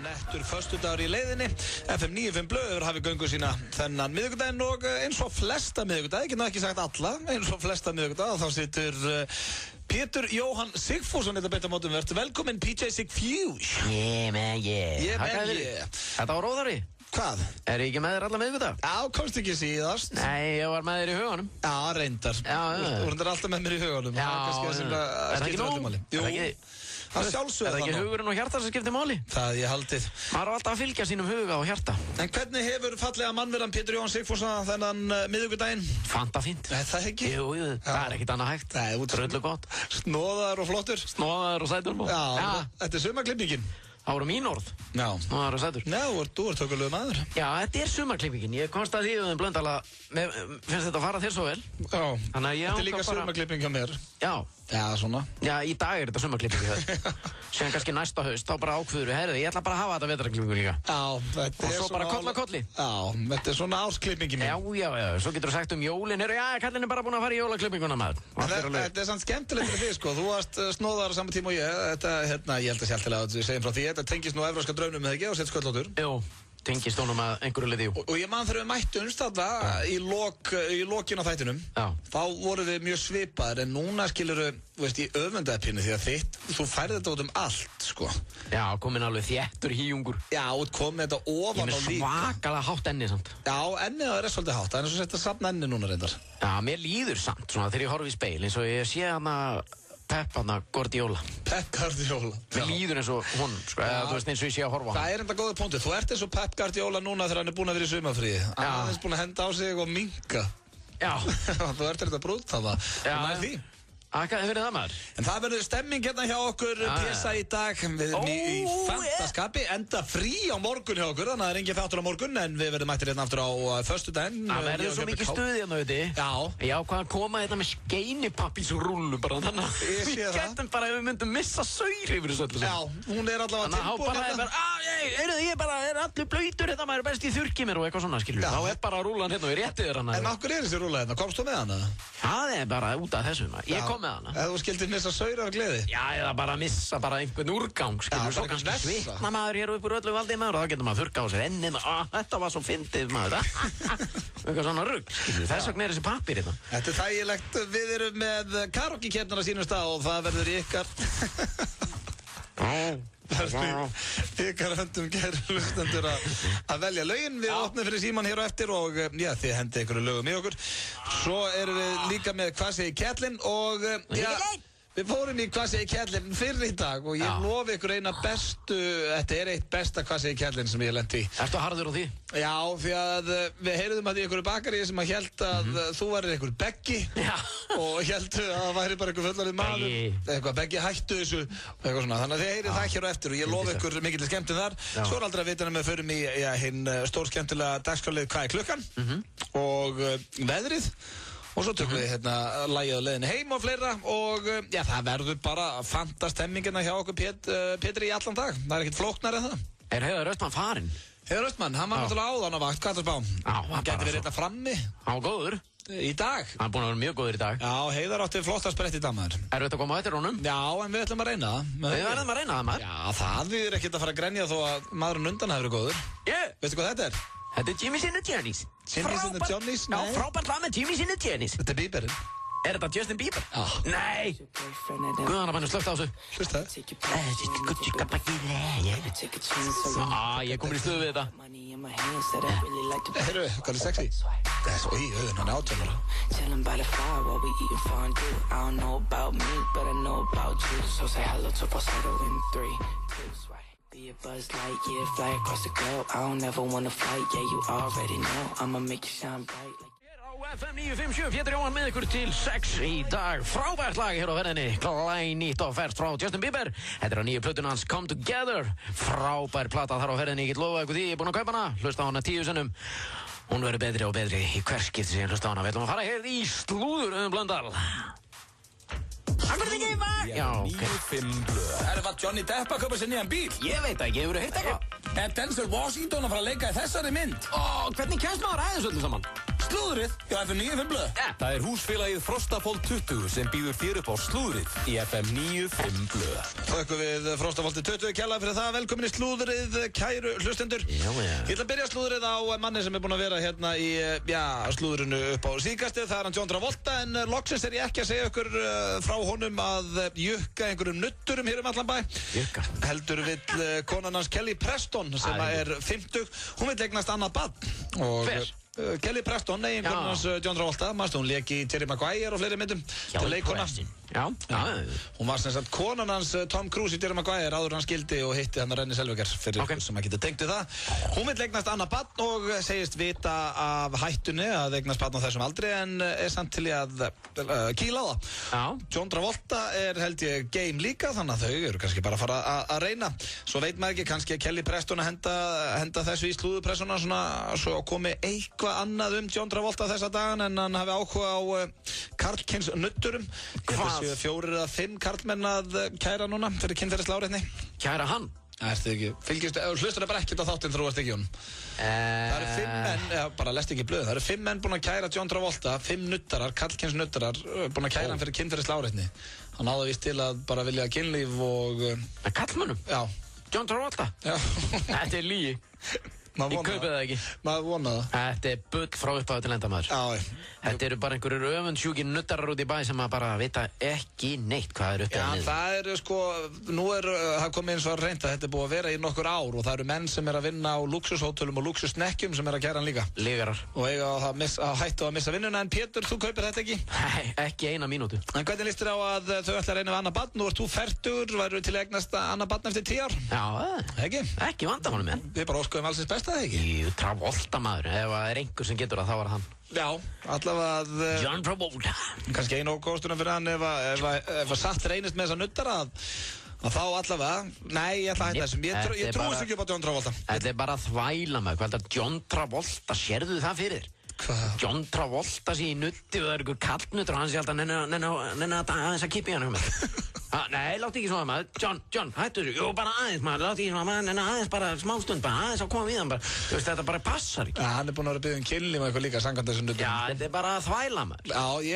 Nettur föstudagur í leiðinni. FM 95 blöður hafi göngu sína þennan miðvikudaginn og eins og flesta miðvikudag, ég get ekki sagt alla, eins og flesta miðvikudag, þá situr Pétur Jóhann Sigfússon þetta beint á mótum. Vertu velkominn PJ Sigfús. Yeah man, yeah. Yeah man, yeah. Þetta var róðari. Hvað? Er ég ekki með þér alla miðvikudag? Já, komst ekki síðast. Nei, ég var með þér í huganum. Já, reyndar. Þú reyndar alltaf með mér í huganum. Já, er það ekki nóg? Jú, það sjálfsögðu það. Er það ekki hugurinn og hjarta sem skiptir máli? Það ég haldið. Maður á alltaf að fylgja sínum huga og hjarta. En hvernig hefur fallega mannverðan Pétur Jóhann Sigfússon þennan miðvikudaginn? Fanta fínt. Nei, það ekki? Jú, það er ekkit annað hægt. Nei, drullu gott. Snóðaður og flottur. Snóðaður og sætur. Já, þetta er sumarklippingin. Það voru mín orð. Já. Snóðaður og sætur. Já, þú ert tökulegu maður. Já, þetta er sumarklippingin. Ég komst að því um Blöndal að finnst þetta að fara þér svo vel. Já. Þannig að ég þetta er líka sumarklipping hjá mér. Já. Já, svona. Já, í dag er þetta sumarklipping hjá þér. Síðan kannski næsta haust, þá bara ákveður við, herðu, ég ætla bara að hafa þetta vetrarklippingu líka. Já, þetta er svona... Og svo bara koll að kolli. Já, þetta er svona ásklippingi mín. Já, svo getur þú sagt um jólin, herru, já, kallinn er bara búin að fara í jólaklippinguna maður. Þetta er samt skemmtilegt fyrir þig, sko. Þú varst snóðar á sama tíma og ég. Þetta, ég held að sjálftilega að við segjum frá því. Þetta tengist nú evrópska draumnum, eða ekki, og sett sköllóttur. Jú. Tengist honum að einhverju liði. Og ég man þegar við mættumst þarna í lokin á þættinum. Já. Þá voru við mjög svipaðir, en núna skilurðu, þú veist, í öfundaðpinni því að þú færði þetta út um allt, sko. Já, komin alveg þéttur híjungur. Já, og komið þetta ofan á líka. Ég er með svakalega hátt enni samt. Já, ennið það er svolítið hátt, það er eins og setja safna enni núna reyndar. Já, mér líður samt, svona þegar ég horfi í speil, eins og ég sé hana Pep Guardiola. Pep Guardiola. Mér líður eins og hún, sko, eða þú veist eins og ég sé að horfa á hann. Það er enda góða punktur. Þú ert eins og Pep Guardiola núna þegar hann er búinn að vera í sumarfríi. Hann er búinn að henda á sig og minka. Já. Þú ert þetta brútt það. Já. Og nær því. Hvað verður það maður? En það verður stemming hérna hjá okkur PSA í dag. Við erum í fantaskapi, enda frí á morgun hjá okkur. Þannig að það er engin þáttur á morgun, en við verðum mættir hérna aftur á föstudaginn. Það verður svo mikið stuð hérna, veit ég. Já. Já, hvað koma hérna með skeinipappísrúllu bara, þannig að við getum bara, ef við myndum missa saur yfir þessu öllu. Já, hún er allavega tilbúin hérna. Ég er allir blöytur hérna, maður er best í þurrki mér og eitthvað svona, skilur. Þá er bara rúllan hérna og ég rétti þér hana. En okkur er þessi rúlla hérna? Komst þú með hana? Það er bara út af þessu, ég kom með hana. Eða þú skildir missa saur af gleði? Já, eða bara missa einhvern úrgang, skilur. Svo kannski svitna maður hér upp úr öllu valdi maður og þá getur maður þurrka á sér ennið. Þetta var svo fyndið maður. Eitthvað svona rugg, skilur. Þess vegna er þessi pappír hérna. Þetta er þægilegt. Við erum með karaoke-keppnina sínum stað og það verður ykkar ykkar höndum kæru hlustendur að velja lögin. Við opnum fyrir síman hér á eftir og já, þið hendið ykkur lögum í okkur. Svo erum við líka með Hvað segir Kjellin og já, við fórum í Hvað segir Kjellin fyrir í dag og ég lofi ykkur eina bestu, þetta er eitt besta Hvað segir Kjellin sem ég lendi í. Ertu harður á því? Já, því að við heyrðum að í ykkur bakari sem að held að þú værir ykkur Beggi og heldu að það væri bara ykkur fullarið maður. Eitthvað Beggi hættu þessu og eitthvað svona. Þannig að þið heyrið það hér á eftir og ég lofi ykkur mikill skemmtun þar. Svo er aldrei að vita með förum í hinn stórskemmtilega dagskrárlið Hvað er klukkan og veðrið. Og svo tökum við hérna lagið á leiðinni heim og fleira og já, það verður bara fantastemmingina hjá okkur Pétri í allan dag. Það er ekkert flóknar en það. Er Heiðar Östmann farinn? Heiðar Östmann, hann var náttúrulega áðan á vakt, hvað er það spá? Hann gæti verið þetta frammi. Hann var góður. Í dag. Hann er búin að vera mjög góður í dag. Já, Heiðar átti flotta sprett í dag maður. Erum við þetta að koma á eftir honum? Já, en við ætlum að reyna það. Við verðum að reyna það maður. Já, það er ekkert að fara að grenja þó að maðurinn undan hafi verið góður. Veistu hvað þetta er? Þetta er Jimmy's in the Journeys. Jimmy's in the Journeys? Já, frábært lag með Jimmy's in the Journeys. Þetta er Bieberinn. Er þetta Justin Bieber? Já. Nei! Guðan að bænum slögt á þessu. Hlusta. Ég komur í stöðu við þetta. Heyrðu, hvað er sexy? Það er svo í auðun, hann er átjónara. Chillin' by the fire while we eating fondue. I don't know about me, but I know about you. So say hello to falsetto in 3, 2, right. Be a buzz light, yeah, fly across the globe. I don't ever wanna fight, yeah, you already know. I'ma make you shine bright like... FM 957, Pétur Jóhann með ykkur til 6 í dag. Frábært lag hér á verðinni, glænýtt og ferskt frá Justin Bieber. Þetta er á nýju plötun hans Come Together. Frábær plata þar á verðinni, ég get lofa ykkur því, ég er búinn að kaupa hana. Hlusta á hana 10 sinnum. Hún verður betri og betri í hver skipti sem ég hlusta á hana. Við ætlum að fara hér í slúður Blöndal. Akkur þig gefa? Já, ok. 95 blöð. Er það Johnny Depp að kaupa sér nýjan bíl? Ég veit ekki, hefur þú heyrt eitthvað? Er Denzel Washington að fara að leika í þessari mynd? Hvernig kemst maður aðeins öllu saman? Slúðrið hjá FM 95 Blö. Það húsfélagið Frostafold 20 sem býður þér upp á slúðrið í FM 95 Blö. Þökkum við Frostafold 20 kærlega fyrir það. Velkomin í slúðrið, kæru hlustendur. Ég ætla að byrja slúðrið á manni sem búinn að vera hérna í slúðrinu upp á síðkastið. Það hann John Travolta, en loksins ég ekki að segja ykkur frá honum að jukka einhverjum nutturum hér allan bæ. Jukka. Heldur vill konan hans Kelly Preston sem er 50. Hún vill eignast annað barn. Hver? Kelly Preston, eiginkonan hans John Travolta. Hún lék í Jerry Maguire og fleiri myndum til leikona. Hún var sem sagt konan hans Tom Cruise í Jerry Maguire áður hann skildi og hitti hann Renée Zellweger fyrir sem að geta tengt við það. Hún vill eignast annað barn og segist vita af hættunni að eignast barn á þessum aldri en er samt til í að kýla á það. John Travolta er held ég game líka, þannig að þau eru kannski bara að fara að reyna. Svo veit maður ekki, kannski að Kelly Preston að henda þessu í slúðupressuna svona svo komi eitthvað annað John Travolta þessa dagan en hann hafi áhuga á karlkyns nutturum. Hvað? 4 eða 5 karlmenn að kæra núna fyrir kynferðislega áreitni. Kæra hann? Ertu ekki, hlustar bara ekkert á þáttinn þú ert ekki hún. Það eru 5 menn, bara lest ekki blöð, það eru 5 menn búin að kæra John Travolta, 5 nuttarar, karlkyns nuttarar, búin að kæra hann fyrir kynferðislega áreitni. Hann áða víst til að bara vilja kynlíf og... Karlmönnum? Já. John Travolta? Já. Þetta er lygi. Ég kaupi það ekki. Maður vona það. Þetta er bull frá upphafi til enda maður. Já. Þetta eru bara einhverjur öfundsjúkir nuttarar út í bæ sem að bara vita ekki neitt hvað er upp eða niður. Já, það er sko, nú það komið eins og að reynda, þetta er búið að vera í nokkur ár og það eru menn sem að vinna á luxushótelum og luxusnekkjum sem að kæra hann líka. Ligarar. Og eiga að hættu að missa vinnuna, en Pétur, þú kaupir þetta ekki? Nei, ekki eina mínútu. En hvernig líst þér á að þau ætla að reyna við annað barn? Nú ert þú fertugur, væru til að eignast annað barn eftir 10 ár? Já, ekki vandamálum minn. Við bara óskuðum allsins besta, það ekki? Jú, Travolta maður, ef það er einhver sem getur það, þá var það hann. Já, allavega að... John Travolta. Kannski einu ókostunum fyrir hann ef satt reynist með þessa nuttara að þá allavega... Nei, ég ætla að hætta þessum. Ég trúi sig ekki upp á John Travolta. Þetta er bara að þvæla mig. Hvað er þetta John Travolta? Sérðu það fyrir þér? Hvað? John Travolta sé í nutti og það er ykkur kallnuttur og hann sé alltaf nenni að aðeins að kippa í hann. Nei, látt ekki svona maður. John, hættu þessu. Jú, bara aðeins maður. Látt ekki svona maður. Nenni aðeins bara smástund, bara aðeins að koma við hann bara. Þú veist, þetta bara passar ekki. Hann er búinn að vera byggðum kynlíf og eitthvað líka samkvæmt þessum nuttum. Já, þetta er bara að þvæla maður. Já, ég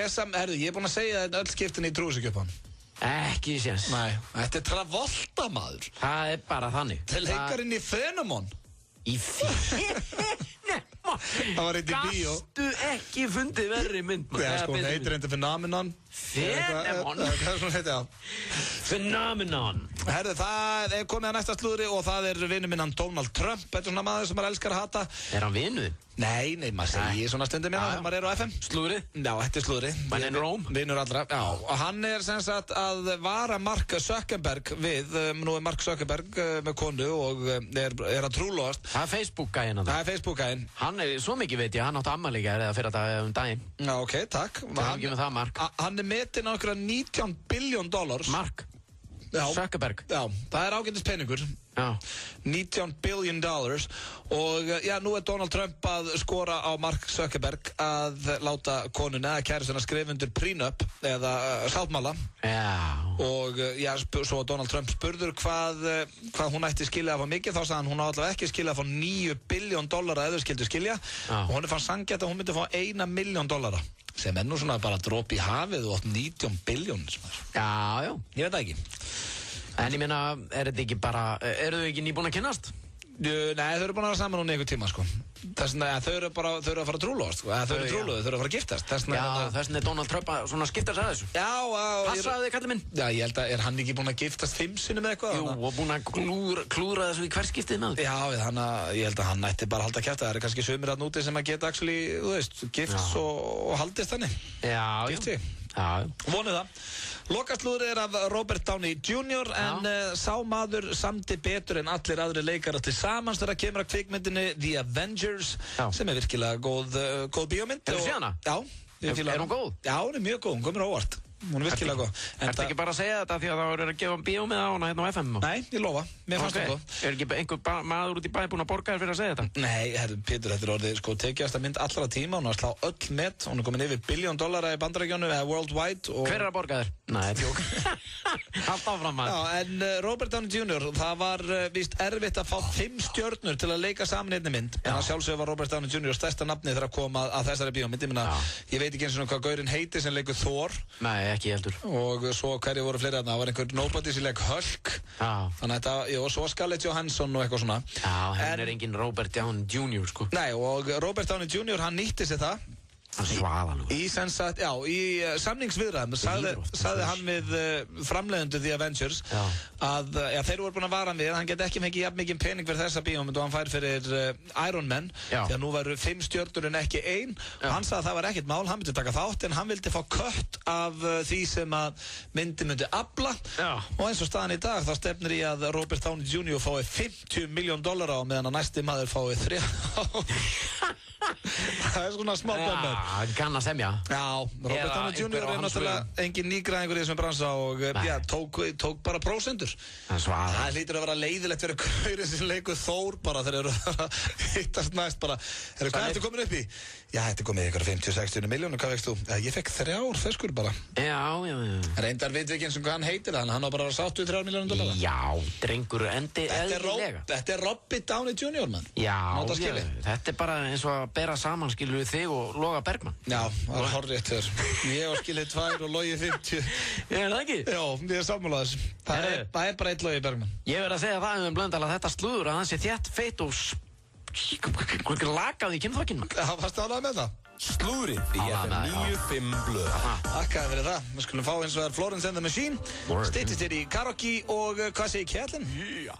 er búinn að segja þetta öll skiptin í trúi sig upp á hann. Ekki séns. Nei, þetta er Travolta maður. Það er bara þannig. Til leikarinn í Phenomon. Í Phenomon? Það var eitt í bíó. Gastu ekki fundið verri mynd? Já, sko, hún heitir eitthvað Phenomenon. Phenomon? Hvað er svona heitið á? Phenomenon. Herðu, það er komið að næsta slúðri og það er vinur minn Donald Trump. Þetta er svona maður sem maður elskar að hata. Er hann vinuðinn? Nei, maður segir svona stundum hérna þegar maður er á FM. Slúðri? Já, þetta er slúðri. Man in Rome? Vinur allra. Já, og hann er sem sagt að vara Mark Zuckerberg við. Nú er Mark Zuckerberg með konu og er að trúlóast. Það er Facebook-gæinn að það. Það er Facebook-gæinn. Hann er, svo mikið veit ég, hann átti afmæli eða fyrir daginn. Já, ok, takk. Það Mark. Hann er metinn á okkur $19 billion. Mark? Já. Zuckerberg? Já, það er ágætis peningur. Já. $19 billion og já, nú er Donald Trump að skora á Mark Zuckerberg að láta konuna eða kæristuna skrifa undir prenup eða sáttmála. Já. Og já, svo Donald Trump spurður hvað hún ætti skilja að fá mikið, þá sagði hann hún á allavega ekki skilja að fá $9 billion eða þau skildu skilja. Já. Og hún fann sanngjarnt að hún myndi fá $1 million sem er nú svona bara drop í hafið og 19 billion. Já. Ég veit það ekki. En ég meina, er þetta ekki bara, eru þau ekki nýbúin að kynnast? Nei, þau eru búin að vera saman núna í einhver tíma, sko. Þau eru að fara að trúlóast, sko. Þau eru trúlóðu, þau eru að fara að giftast. Þess vegna er Donald Trump að svona skipta sig að þessu. Já. Passaðu þig, kallið minn. Já, ég held að, er hann ekki búin að giftast 5 sinnum eða eitthvað? Jú, og búin að klúðra þessu í hver skiptið með þau. Já, ég held að hann ætti bara að halda kæft. Það eru kannski sumir að núti sem að geta actually, þú veist, gifts og haldist þannig. Já, vonið það. Lokaslúður er af Robert Downey Jr. en sá maður samdi betur en allir aðri leikarar til samans þegar kemur að kvikmyndinni The Avengers sem er virkilega góð bíómynd. Hefur þú séð hana? Já. Er hún góð? Já, hún er mjög góð, hún komur óvart. hún er virkilega góð. Ertu ekki bara að segja þetta því að það voru að gefa bíó með hana hérna á FM? Nei, ég lofa, mér fannst það góð. Er ekki einhver maður út í bæ búinn að borga þér fyrir að segja þetta? Nei, herru, Pétur, þetta er orðið sko tekjasta mynd allra tíma, hún er að slá öll met, hún er komin yfir $1 billion í Bandaríkjunum eða worldwide og... Hver er að borga þér? Nei, tjók. Allt áfram maður. Já, en Robert Downey Jr., það var víst erfitt að fá 5 stjörnur til að leika saman einni mynd, en að sjálfsögðu var Robert Downey Jr. stærsta nafnið þegar að koma að þessari bíómynd. Ég veit ekki eins og hvað gaurinn heitir sem leikur Thor. Nei, ekki heldur. Og svo hverju voru fleiri þarna, það var einhver nobody sem leik Hulk. Já. Þannig að þetta, og svo Scarlett Johansson og eitthvað svona. Já, henn er engin Robert Downey Jr. sko. Nei, og Robert Downey Jr. hann nýtti sér það. Hann svaðan. Í samningsviðræðum sagði hann við framleiðendur The Avengers að þeir voru búin að vara við að hann geti ekki fengið jafn mikið pening fyrir þessa bíómynd og hann fær fyrir Iron Man því að nú væru 5 stjörnur en ekki 1 og hann sagði að það var ekkert mál, hann myndi taka þátt en hann vildi fá kött af því sem að myndi afla og eins og staðan í dag þá stefnir í að Robert Downey Jr. fái $50 million á meðan að næsti maður fái 3 Það er svona smá bomber. Já, kann að semja. Já, Robert Downey Jr. er náttúrulega engin nýgræðingur í þessum bransa og tók bara prósentur. Það hlýtur að vera leiðilegt fyrir gaurinn sem leikur Thor bara þegar þeir eru að hittast næst bara. Hvað ertu komin upp í? Já, þetta er komið ykkur 50-60 miljónur, hvað veist þú? Ég fekk 3 feskur bara. Já. Reyndar veit við ekki eins og hvað hann heitir hann var bara sáttu $3 milljónir. Já, drengur endi eðlilega. Þetta er Robert Downey Jr. mann. Já, þetta er bara eins og að bera saman skilur við þig og Loga Bergman. Já, það er hárrétt þér. Ég var skilið 2 og Logi 50. Er það ekki? Já, ég er sammála þess. Það er bara 1 Logi Bergman. Ég verð að segja það Blöndal að þetta slúður að hann sé þétt feitt og lakaði í kynþokkinn. Það var stálað með það. Slúðrið í FM 95 Blöð. Takkaði fyrir það. Við skulum fá eins og það Florence and the Machine. Styttist þér í karaoke og hvað segir Kjellin? Já.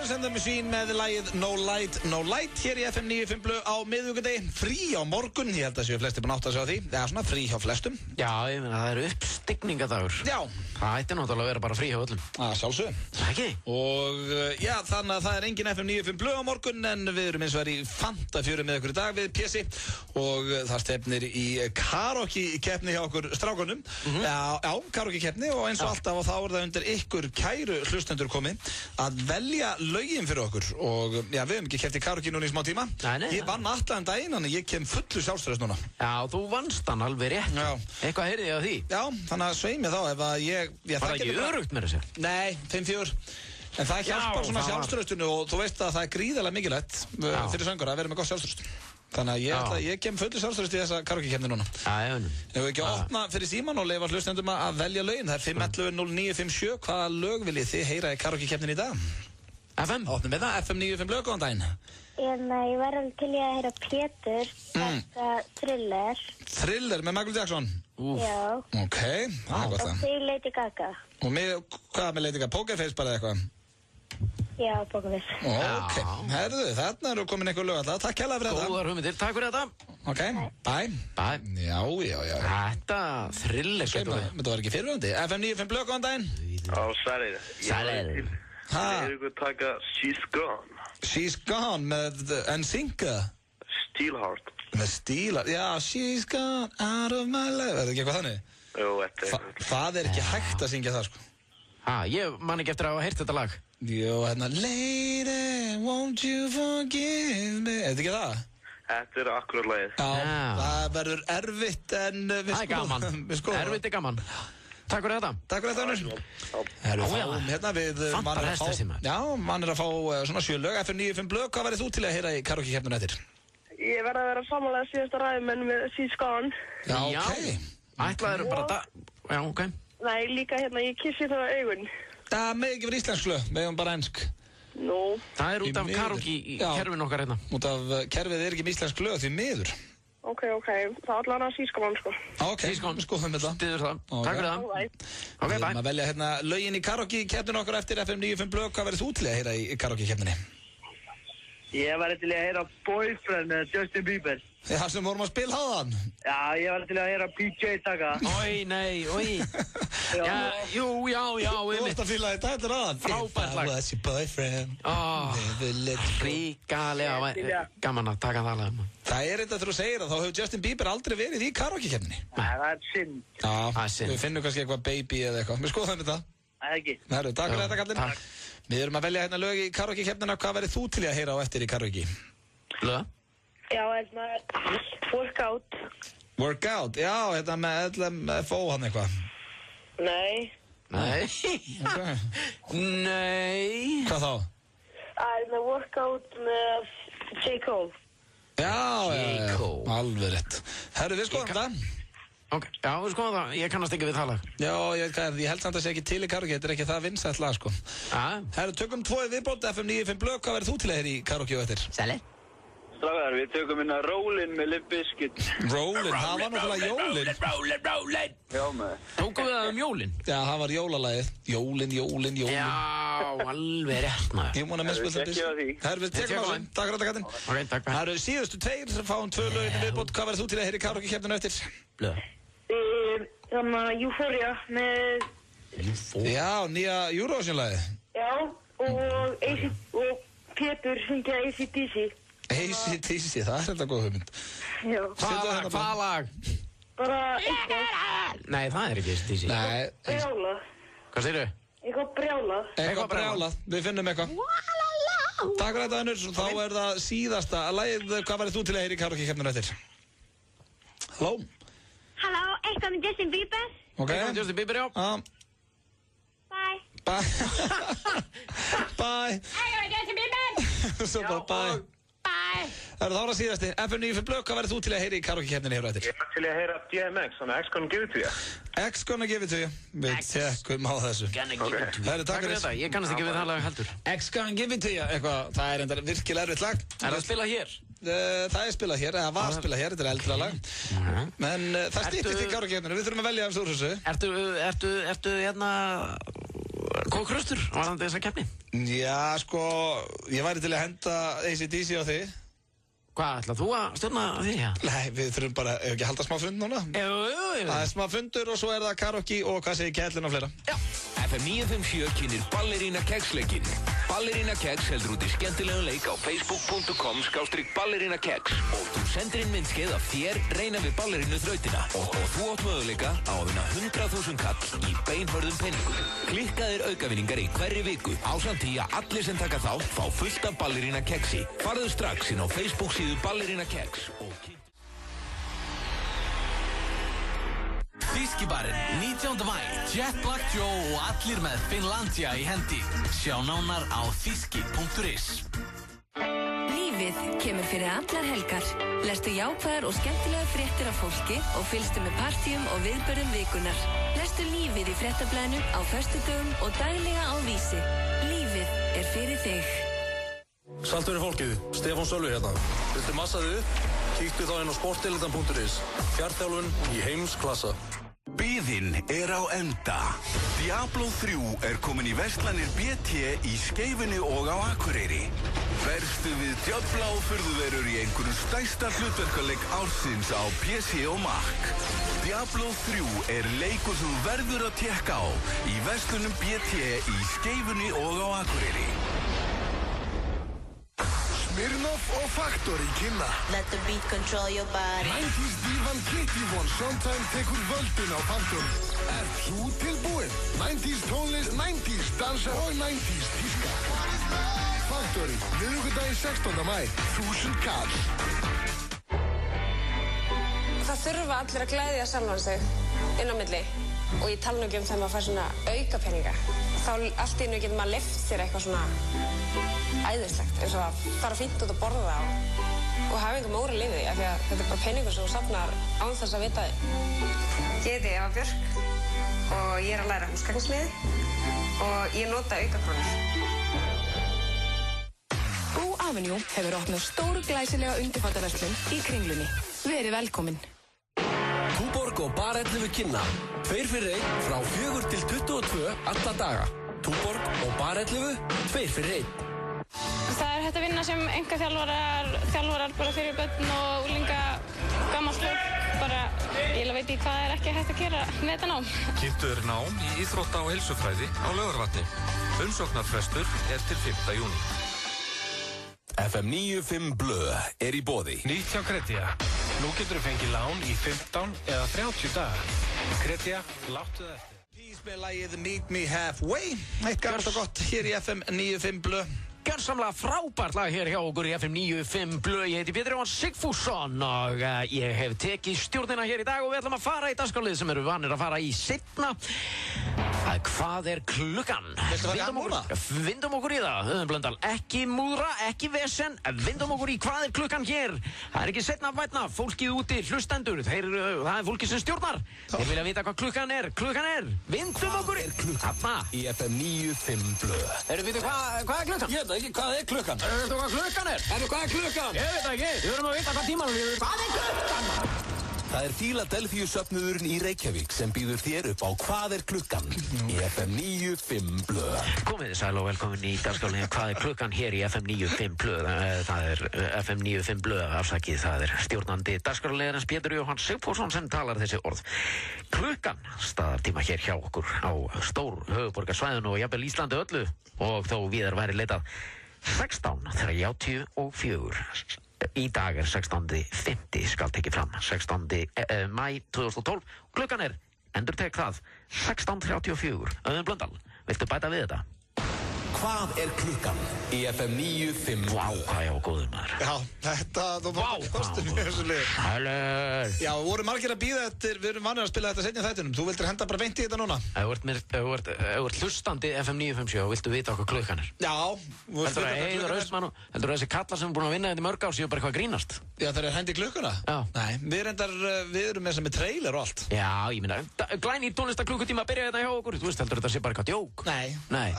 And the Machine með lagið No Light, No Light hér í FM 95 Blöð á miðvikudegi, frí á morgun, ég held að séu flestir búin átt að segja því, eða svona frí hjá flestum. Já, ég meina það eru uppstigningadagur. Já. Það ætti náttúrulega að vera bara frí hjá öllum. Sjálfsögum. Ekki? Og já, þannig að það er engin FM 95 Blöð á morgun en við erum eins og verið í Fantafjöru með okkur í dag við Pési og það stefnir í karaoke-keppni hjá okkur strákunum. Já, karaoke-keppni og eins og alltaf og þá er það undir ykkur kæru hlustendur komið að velja lögin fyrir okkur og já, við höfum ekki keppt í karaoke núna í smá tíma. Nei. Ég vann allan daginn, þannig ég kem fullu sjálfströðs núna. Já, þú vannst hann alveg rétt. Já. Eitthvað heyrði ég á því. Já, þannig að svei mig þá ef að ég var það ekki örugt með þessu? Nei, 5-4. En það hjálpar svona sjálfströðstunni og þú veist að það er gríðarlega mikilvægt fyrir söngara að vera með gott sjálfströðst. Þannig að ég kem fullu sjálfströðst í þessa karaoke-keppni núna. Já. Ef við ekki að opna fyrir síman og leyfa hlustendum að velja lögin. Það er 511-0957. Hvaða lög viljið þið heyra í karaoke-keppnin í dag? FM? Opnum við það, FM 95 Blöð, góðan daginn. Ég var alveg til ég að heyra Pétur, þetta Thriller. Thriller með Michael Jackson? Já. Ok, það er gott það. Og þig Lady Gaga. Og hvað með Lady Gaga? Pokerface bara eitthvað? Já, Pokerface. Ok, herðu, þarna eru komin einhver lög alltaf. Takk hérlega fyrir þetta. Góðar hugmyndir, takk fyrir þetta. Ok, bye. Já. Þetta Thriller Þetta var ekki fyrirvændi. FM 95 Blöð, góðan daginn. Sælir. Sælir. Ég er að taka She's Gone. She's Gone með NSYNC. Steelheart. Með Steelheart, já, She's Gone out of my life. Er það ekki eitthvað þannig? Jú, þetta er. Það er ekki hægt að syngja það, sko. Ég man ekki eftir að hafa heyrt þetta lag. Jú, hérna, Lady, won't you forgive me. Er þetta ekki það? Þetta er akkurat lagið. Já, það verður erfitt en við skoðum. Það er gaman. Erfitt er gaman. Takk fyrir þetta. Takk fyrir þetta, Önnur. Hérna við mann er að fá svona 7 lög. FM 95 Blöð, hvað verður þú til að heyra í karaoke-keppninu eftir? Ég verði að vera samanlega síðasta ræðumenn með She's Gone. Já, ok. Ætlaður bara Já, ok. Nei, líka hérna, ég kissi það á augun. Það með ekki verið íslensk lög, með bara ensk. Nú. Það er út af karaoke í kerfinu okkar hérna. Út af kerfið er ekki með íslensk lög því miður. Ok. Það er allan að She's Gone, sko. Ok, við skoðum þetta. Stiður það. Takk fyrir það. Ok, bye. Við velja hérna lögin í karaoke-keppninu okkar eftir FM 95 Blöð. Hvað verður þú til að heyra í karaoke-keppninu? Ég var til að heyra Boyfriend með Justin Bieber. Já, sem vorum að spila háðan. Já, ég var til að heyra PJ taka. Oi, nei, oi. Já, jú, já, Þú varst að fíla þetta, þetta er aðan. Frábært lag. If I was your boyfriend, never let you go. Ríkalega gaman að taka það lag. Það er þetta þegar þú segir það, þá hefur Justin Bieber aldrei verið í karaoke-keppninni. Nei, það er synd. Það er synd. Við finnum kannski eitthvað baby eða eitthvað. Við skoðum þetta. Það er ekki. Herru, takk fyrir þetta, kallinn. Takk. Við erum að velja hérna lög í karaoke-keppnina. Hvað verður þú til í að heyra á eftir í karaoke? Lög? Já, workout. Workout, já, hérna með LMFO hann eitthvað. Nei. Nei. Okay. Nei. Hvað þá? Með workout með J. Cole. Já, J. Cole. Alveg rétt. Herru, við skoðum það. Ok, já, við skoðum það. Ég kannast ekki við það lag. Já, ég veit hvað, ég held samt að segja ekki til í karaoke, þetta er ekki það vinsælt lag, sko. Herru, tökum 2 viðbót, FM 95 blöð, hvað verður þú til að heyra í karaoke og eftir? Sæli. Strákar, við tökum hérna Rollin með Limp Bizkit. Rollin, það var náttúrulega jólin. Rollin. Já, með. Tókum við það jólin? Já, það var jólalagið. Jólin. Já, alveg rétt maður. Ég múna að mennspilta því. Herru, við tekum á þessu. Takk fyrir þetta, Katrin. Ok, takk. Herru, síðustu 2 sem fáum 2 lögin viðbót, hvað verður þú til að heyra í karaoke-keppninu eftir? Blöð. Þannig að Euphoria með... Já, nýja Eurovision-lagið. Já, og Pétur syngja AC/DC. AC/DC, það er þetta góð hugmynd. Já. Hvað lag? Bara eitthvað. Nei, það er ekki AC/DC. Nei, Brjála. Hvað segirðu? Eitthvað brjála. eitthvað brjálað, við finnum eitthvað. Takk fyrir þetta, Önnur, þá er það síðasta lagið, hvað verður þú til að heyra í karaoke-keppninu eftir? Halló? Halló, eitthvað með Justin Bieber. Ok. Eitthvað með Justin Bieber, já. Bye. Bye. Bye. Eitthvað með Justin Bieber. Svo bara bye. Bye. Það er þá síðasti. FM 95 blöð, hvað verður þú til að heyra í karaoke-keppninu hér á eftir? Ég er til að heyra DMX, þannig að X gonna give it to you. X gonna give it to you. Við tekum á þessu. Takk fyrir þetta, ég kannast ekki við það lag heldur. X gonna give it to you. Eitthvað, það er enda virkilega erfitt lag. Er það spilað hér? Það er spilað hér, eða var spilað hér, þetta er eldra lag. Men það stýttist í karaoke-keppninu, við þurfum að velja af úr þessu. Ertu hérna kókröstur varðandi þessa keppni? Já, sko, ég væri til að henda AC/DC á þig. Hvað, ætlað þú að stjórna því, já? Nei, við þurfum bara, ef ekki að halda smá fund núna. Jú. Það er smá fundur og svo er það karaoke og hvað segir Kjellin og fleira. Já. FM 957 kynir Ballerína Kex-leikinn. Ballerína Kex heldur út í skemmtilegan leik á facebook.com/Ballerína Kex og þú sendir inn myndskeið af þér reyna við ballerínu þrautina og þú átt möguleika á að vinna 100.000 kall í beinhörðum peningum. Klikkaðir aukavinningar í hverri viku ásamt því að allir sem taka þátt fá fullt af Ballerína Kexi. Farðu strax inn á Facebook síðu Ballerína Kex og Fiskibarinn, 19. mæ, Jet Black Joe og allir með Finlandia í hendi. Sjá nánar á fiski.is. Lífið kemur fyrir allar helgar. Lestu jákvæðar og skemmtilegar fréttir af fólki og fylgstu með partíum og viðburðum vikunar. Lestu lífið í fréttablaðinu á föstudögum og daglega á Vísi. Lífið er fyrir þig. Sælt verið fólkið, Stefán Sölvi hérna. Viltu massa þið upp? Kíktu þá inn á sportdeilitan.is. Fjarþjálfun í heimsklassa. Biðin er á enda. Diablo 3 er komin í verslanir BT í Skeifunni og á Akureyri. Verstu við djöfla og furðuverur í einhverjum stærsta hlutverkaleik ársins á PC og Mac. Diablo 3 er leikur sem verður að tékka á í verslunum BT í Skeifunni og á Akureyri. Smirnoff og Faktor í kynna. Let the beat control your body. 90's divan Kitty Von Sondheim tekur völdin á Faktor. Þú tilbúinn? 90's tónlist, 90's dansa og 90's tíska. Faktori, miðvikudaginn 16. maí, 1000 kall. Það þurfa allir að glæðja sjálfan sig inn á milli og ég tala nú ekki þegar maður fær svona auka peninga. Þá allt í einu getur maður leyft sér eitthvað svona æðislegt eins og að fara fínt út að borða og hafa einhver móra lífið því af því að þetta er bara peningur sem þú safnar án þess að vita því. Ég heiti Eva Björk og ég er að læra húsgagnasmíði og ég nota aukakrónur. Bú Avenue hefur opnað stóru glæsilega undirfattaverslun í Kringlunni. Verið velkomin. Túborg og Bar 11 kynna. 2 fyrir 1 frá 4 til 22 alla daga. Túborg og Bar 11, 2 fyrir 1. Það hægt að vinna sem þjálfarar bara fyrir börn og unglinga, gamalt fólk, bara ég veit ekki hvað ekki hægt að gera með þetta nám. Kynntu þér nám í íþrótta- og heilsufræði á Laugarvatni. Umsóknarfrestur til 5. júní. FM 95 Blö í boði. Nýtt hjá Kredia. Nú getur þú fengið lán í 15 eða 30 daga. Kredia, láttu það eftir. Peace með lagið Meet Me Halfway. Eitt gamalt og gott hér í FM 95 Blö. Gjörsamlega frábært lag hér hjá okkur í FM 95 Blö. Ég heiti Pétur Jóhann Sigfússon og ég hef tekið stjórnina hér í dag og við ætlum að fara í dagskrárlið sem eru vanir að fara í seinna. Hvað klukkan? Vindum okkur í það, Auðun Blöndal. Ekki múðra, ekki vesen, vindum okkur í hvað klukkan hér. Það ekki seinna vætna, fólkið úti, hlustendur, það fólkið sem stjórnar. Þeir vilja vita hvað klukkan er. Vindum okkur í. Þarna. Í FM 95 Blö. Veitu hvað klukkan? Ég veit ekki, hvað klukkan? Veitu hvað klukkan er? Hvað klukkan? Ég veit ekki, við verðum að vita hvað tímanum líður. Hvað klukkan? Það Philadelphia söfnuðurinn í Reykjavík sem býður þér upp á hvað klukkan í FM 95 Blö. Komið sæl og velkomin í dagskrárlið hvað klukkan hér í FM 95 Blö. Það FM 95 Blö, afsakið, það stjórnandi dagskrárliðarins Pétur Jóhann Sigfússon sem talar þessi orð. Klukkan staðartíma hér hjá okkur á stór höfuðborgarsvæðinu og jafnvel Íslandi öllu og þó víðar væri leitað 16:34. Í dag 16.50 skal tekið fram, 16. Maí 2012. Klukkan endurtek það, 16:34. Auðun Blöndal, viltu bæta við þetta? Hvað klukkan í FM 95 Blö? Vá, hvað ég á góður maður. Já, þetta var kostum í þessu lið. Hallur. Já, við vorum margir að bíða eftir, við erum vanir að spila þetta seinni í þættinum. Þú vildir henda bara beint í þetta núna? Ef þú ert hlustandi FM 957 og viltu vita hvað klukkan er. Já. Heldur að Heiðar Austmann og heldur að þessi kallar sem er búin að vinna þetta í mörg ár séu bara eitthvað að grínast? Já, það hendi klukkuna? Já. Nei, við erum með sem er trailer og allt. Já, ég meina, glæný tónlistaklukkutíma að byrja þetta hjá okkur. Þú veist, heldur þetta sé bara eitthvað djók? Nei,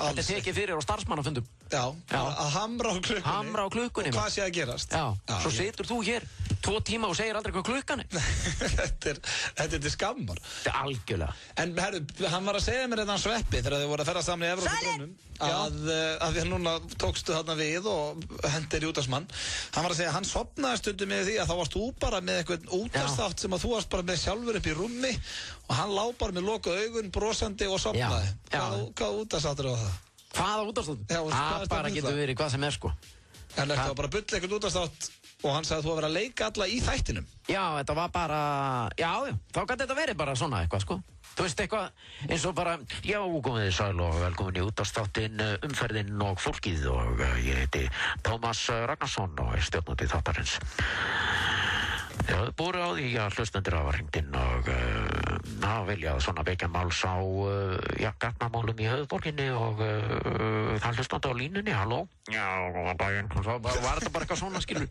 þetta sé ekki fyrir á starfsmannafundum. Já, að hamra á klukkunni. Og hvað sé að gerast? Já, svo situr þú hér 2 tíma og segir aldrei hvað klukkan er. Þetta til skammar. Þetta algjörlega. En herru, hann var að segja mér þetta Sveppi þegar þið voru að ferðast saman í Evrópudrónum að því núna tókstu þarna við og hendir í útvarpsmann. Hann var að segja að hann sofnaði stundum með því að þá varst þú bara með eitthvað útvarpsþátt sem að þú varst bara með sjálfur upp í rúmi og hann lá bara með lokuð augun, brosandi og sofnaði. Hvað útvarpsþáttur var það? Hvaða útvarpsþátt? Það bara getur verið hvað sem er sko. En þetta var bara bull eitthvað útvarpsþátt og hann sagði að þú að vera að leika alla í þættinum. Já, þetta var bara, já, þá gæti þetta verið bara svona eitthvað sko. Þú veist eitthvað eins og bara, já, komið þið sæl og velkomin í útvarpsþáttinn Umferðin og fólkið og ég heiti Tómas Ragnarsson og er stjórnandi þáttarins. Ég hafði búið á því að hlustendur hafa hringt inn og vilja svona vekja máls á gatnamálum í höfuðborginni og það hlustandi á línunni, halló? Já, góðan daginn. Og svo var þetta bara eitthvað svona, skilur.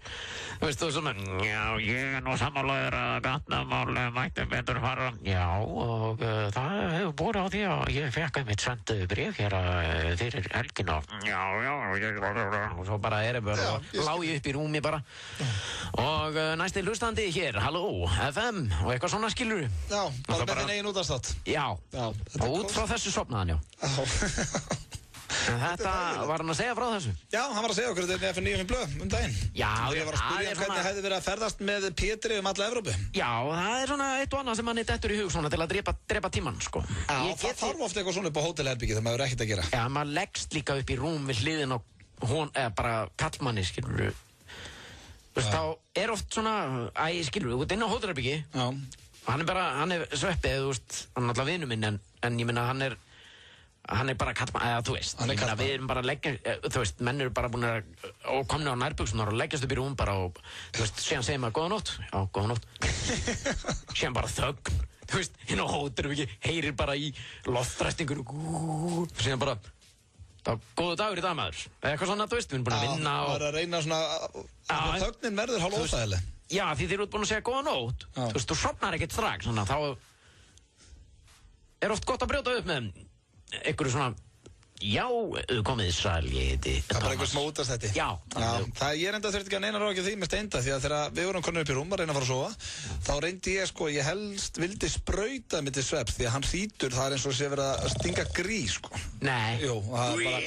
Þú veist, þú svona, já, ég er nú sammálaður að gatnamál mætti betur fara. Já, og það hefur búið á því að ég fekk mitt sendu bréf hér fyrir helgin og og svo bara lá ég upp í rúmi bara. Og næsti hlustandi hér, halló, FM og eitthvað svona, skilur. Já, bara með þinn eigin útvarpsþátt. Já, og út frá þessu sofnaðan, já. En þetta var hann að segja frá þessu? Já, hann var að segja okkur þetta í FM 95 Blö daginn. Já, ég var að spyrja hvernig hefði verið að ferðast með Pétri alla Evrópu. Já, það er svona eitt og annað sem manni dettur í hug svona til að drepa tímann, sko. Já, það þarf ofta eitthvað svona upp á hótelherbyggi þegar maður ekkert að gera. Já, maður leggst líka upp í rúm við hliðin á bara kallmanni, skilur. Þú veist, þá er oft svona, skilur, þú ert inn á hótelherbyggi. Já. Hann er Sveppi, þú veist, hann er alltaf vinur minn, en ég meina hann er bara kallmann, eða þú veist, ég meina við erum bara að leggja, þú veist, menn eru bara búin að og komni á nærbuksunar og leggjast upp í rúm bara og, þú veist, síðan segir maður góða nótt, já, góða nótt, síðan bara þögn, þú veist, hinn á hótelherbyggi, heyrir bara í loftræstingur og síðan bara, góðu dagur í dag maður, eitthvað svona, þú veist, við erum búin að vinna og... Já, það er að reyna svona, þögnin verður hálf óþægileg. Já, því þið eru búin að segja góða nótt, þú veist, þú sofnar ekkert strax, svona, þá er oft gott að brjóta upp með einhverju svona Já, komið sæl, ég heiti Það er bara einhver smá útastætti. Já. Ég reyndi að þurfti ekki að neina rákja því með Steinda því að þegar við vorum konur upp í rúm að reyna að fara að sofa, þá reyndi ég helst vildi sprauta mig til svefns því að hann hrýtur, það eins og sé verið að stinga grís, sko. Nei. Jú, það bara...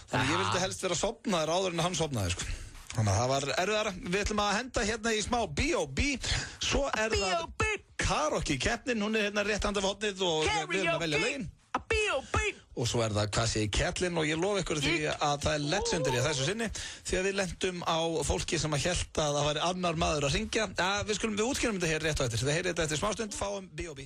Þannig ég vildi helst vera sofnaður áður en hann sofnaði, sko. Þannig að það var erfiðara. Við ætlum að henda hérna í smá B.O.B. Svo það karaoke-keppnin, hún hérna rétt handa við hotnið og við erum að velja lögin. Og svo það hvað sé í kettlinn og ég lofa ykkur því að það er legendary að þessu sinni því að við lendum á fólki sem að hélt að það væri annar maður að ringja. Við útskýrum þetta hér rétt á eftir. Þið heyrið þetta eftir smástund, fáum B.O.B.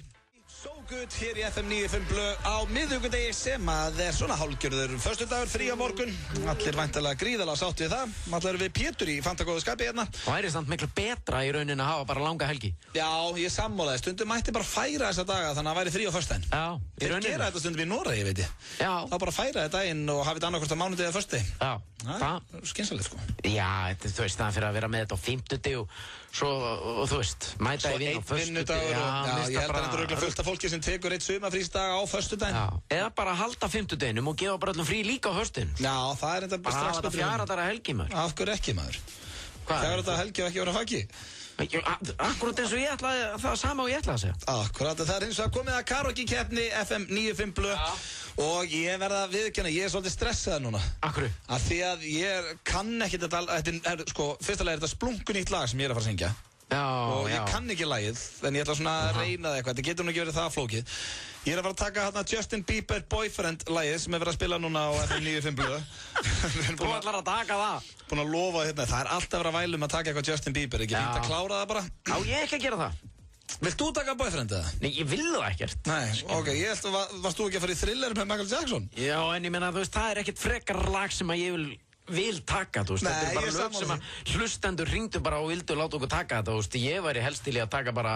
So good hér í FM 95 Blö á miðvikudegi sem að er svona hálfgjörður föstudagur, frí á morgun. Allir væntanlega gríðalega sátt við það. Allir erum við Pétur í fantagóðu skapi hérna. Það er samt miklu betra í rauninni að hafa bara langa helgi. Já, ég sammálaði. Stundum mætti bara færa þessa daga þannig að væri frí á föstudaginn. Já, í rauninni. Þeir gera þetta stundum í Noregi, veit ég. Já. Þá bara færa þetta daginn og hafið þetta annarkvort á mánudegi eða föstudegi. Já. Það er skynsalegt, sko. Já, þú veist, það fyrir að vera með þetta á fimmtudegi og þú veist, mæta í vinn á föstudegi. Já, ég held að þetta er örugglega fullt af fólki sem tekur eitt sumafrísdag á föstudaginn. Já, eða bara halda fimmtudeginum og gefa bara öllum frí líka á föstudaginn. Já, það er þetta bara strax betur. Bara hafa þetta 4 daga helgi, maður. Af hverju ekki, maður? 4 daga helgi og ekki vera faggi? Akkurat eins og ég ætlaði, það sama og ég ætlaði að segja. Akkurat, það er eins og að komið að karaoke-keppni FM 95 Blö og ég verða að viðurkenna, ég er svolítið stressaður núna. Akkurru? Af því að ég kann ekki þetta, sko, fyrstulega er þetta splunkunýtt lag sem ég er að fara að syngja. Já, og ég kann ekki lagið, en ég ætla svona að reyna það eitthvað, þetta getur nú ekki verið það flókið. Ég er að fara að taka hérna Justin Bieber Boyfriend lagið sem er verið að spila núna á FM 95 Blö. Þú ætlar að taka það? Búin að lofa hérna, það er alltaf verið að vælum að taka eitthvað Justin Bieber, ekki fínt að klára það bara. Já, ég ekki að gera það. Vilt þú taka Boyfriend eða? Nei, ég vil það ekkert. Nei, ok, ég held að varst þú ekki að fara í Thriller með Michael Jackson? Já, en ég meina, þú veist, það er ekkert frekar lag sem að ég vil taka, þú veist. Þetta er bara lög sem að hlustendur hringdu bara og vildu láta okkur taka þetta, þú veist. Ég væri helst til að taka bara,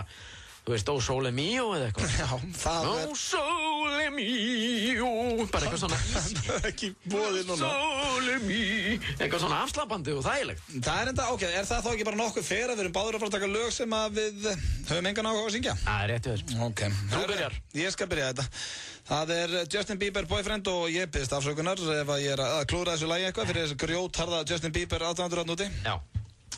þú veist, Ó Sole Mio eða eitthvað. Já, það er... Ó Sole Mio, bara eitthvað svona easy. Það er ekki bóðið núna. Sole Mio, eitthvað svona afslappandi og þægilegt. Það er enda, ok, er það þá ekki bara nokkuð fer að við erum báður að fara að taka lög sem að við höfum engan áhuga að syngja? Það er rétt hjá þér. Ok. Þú byrjar. Ég skal byrja þetta. Það er Justin Bieber Boyfriend og ég biðst afsökunar ef að ég er að klúra þessu lagi eitthvað fyrir þessu grjótharða Justin Bieber aðdæmandur þarna úti. Já.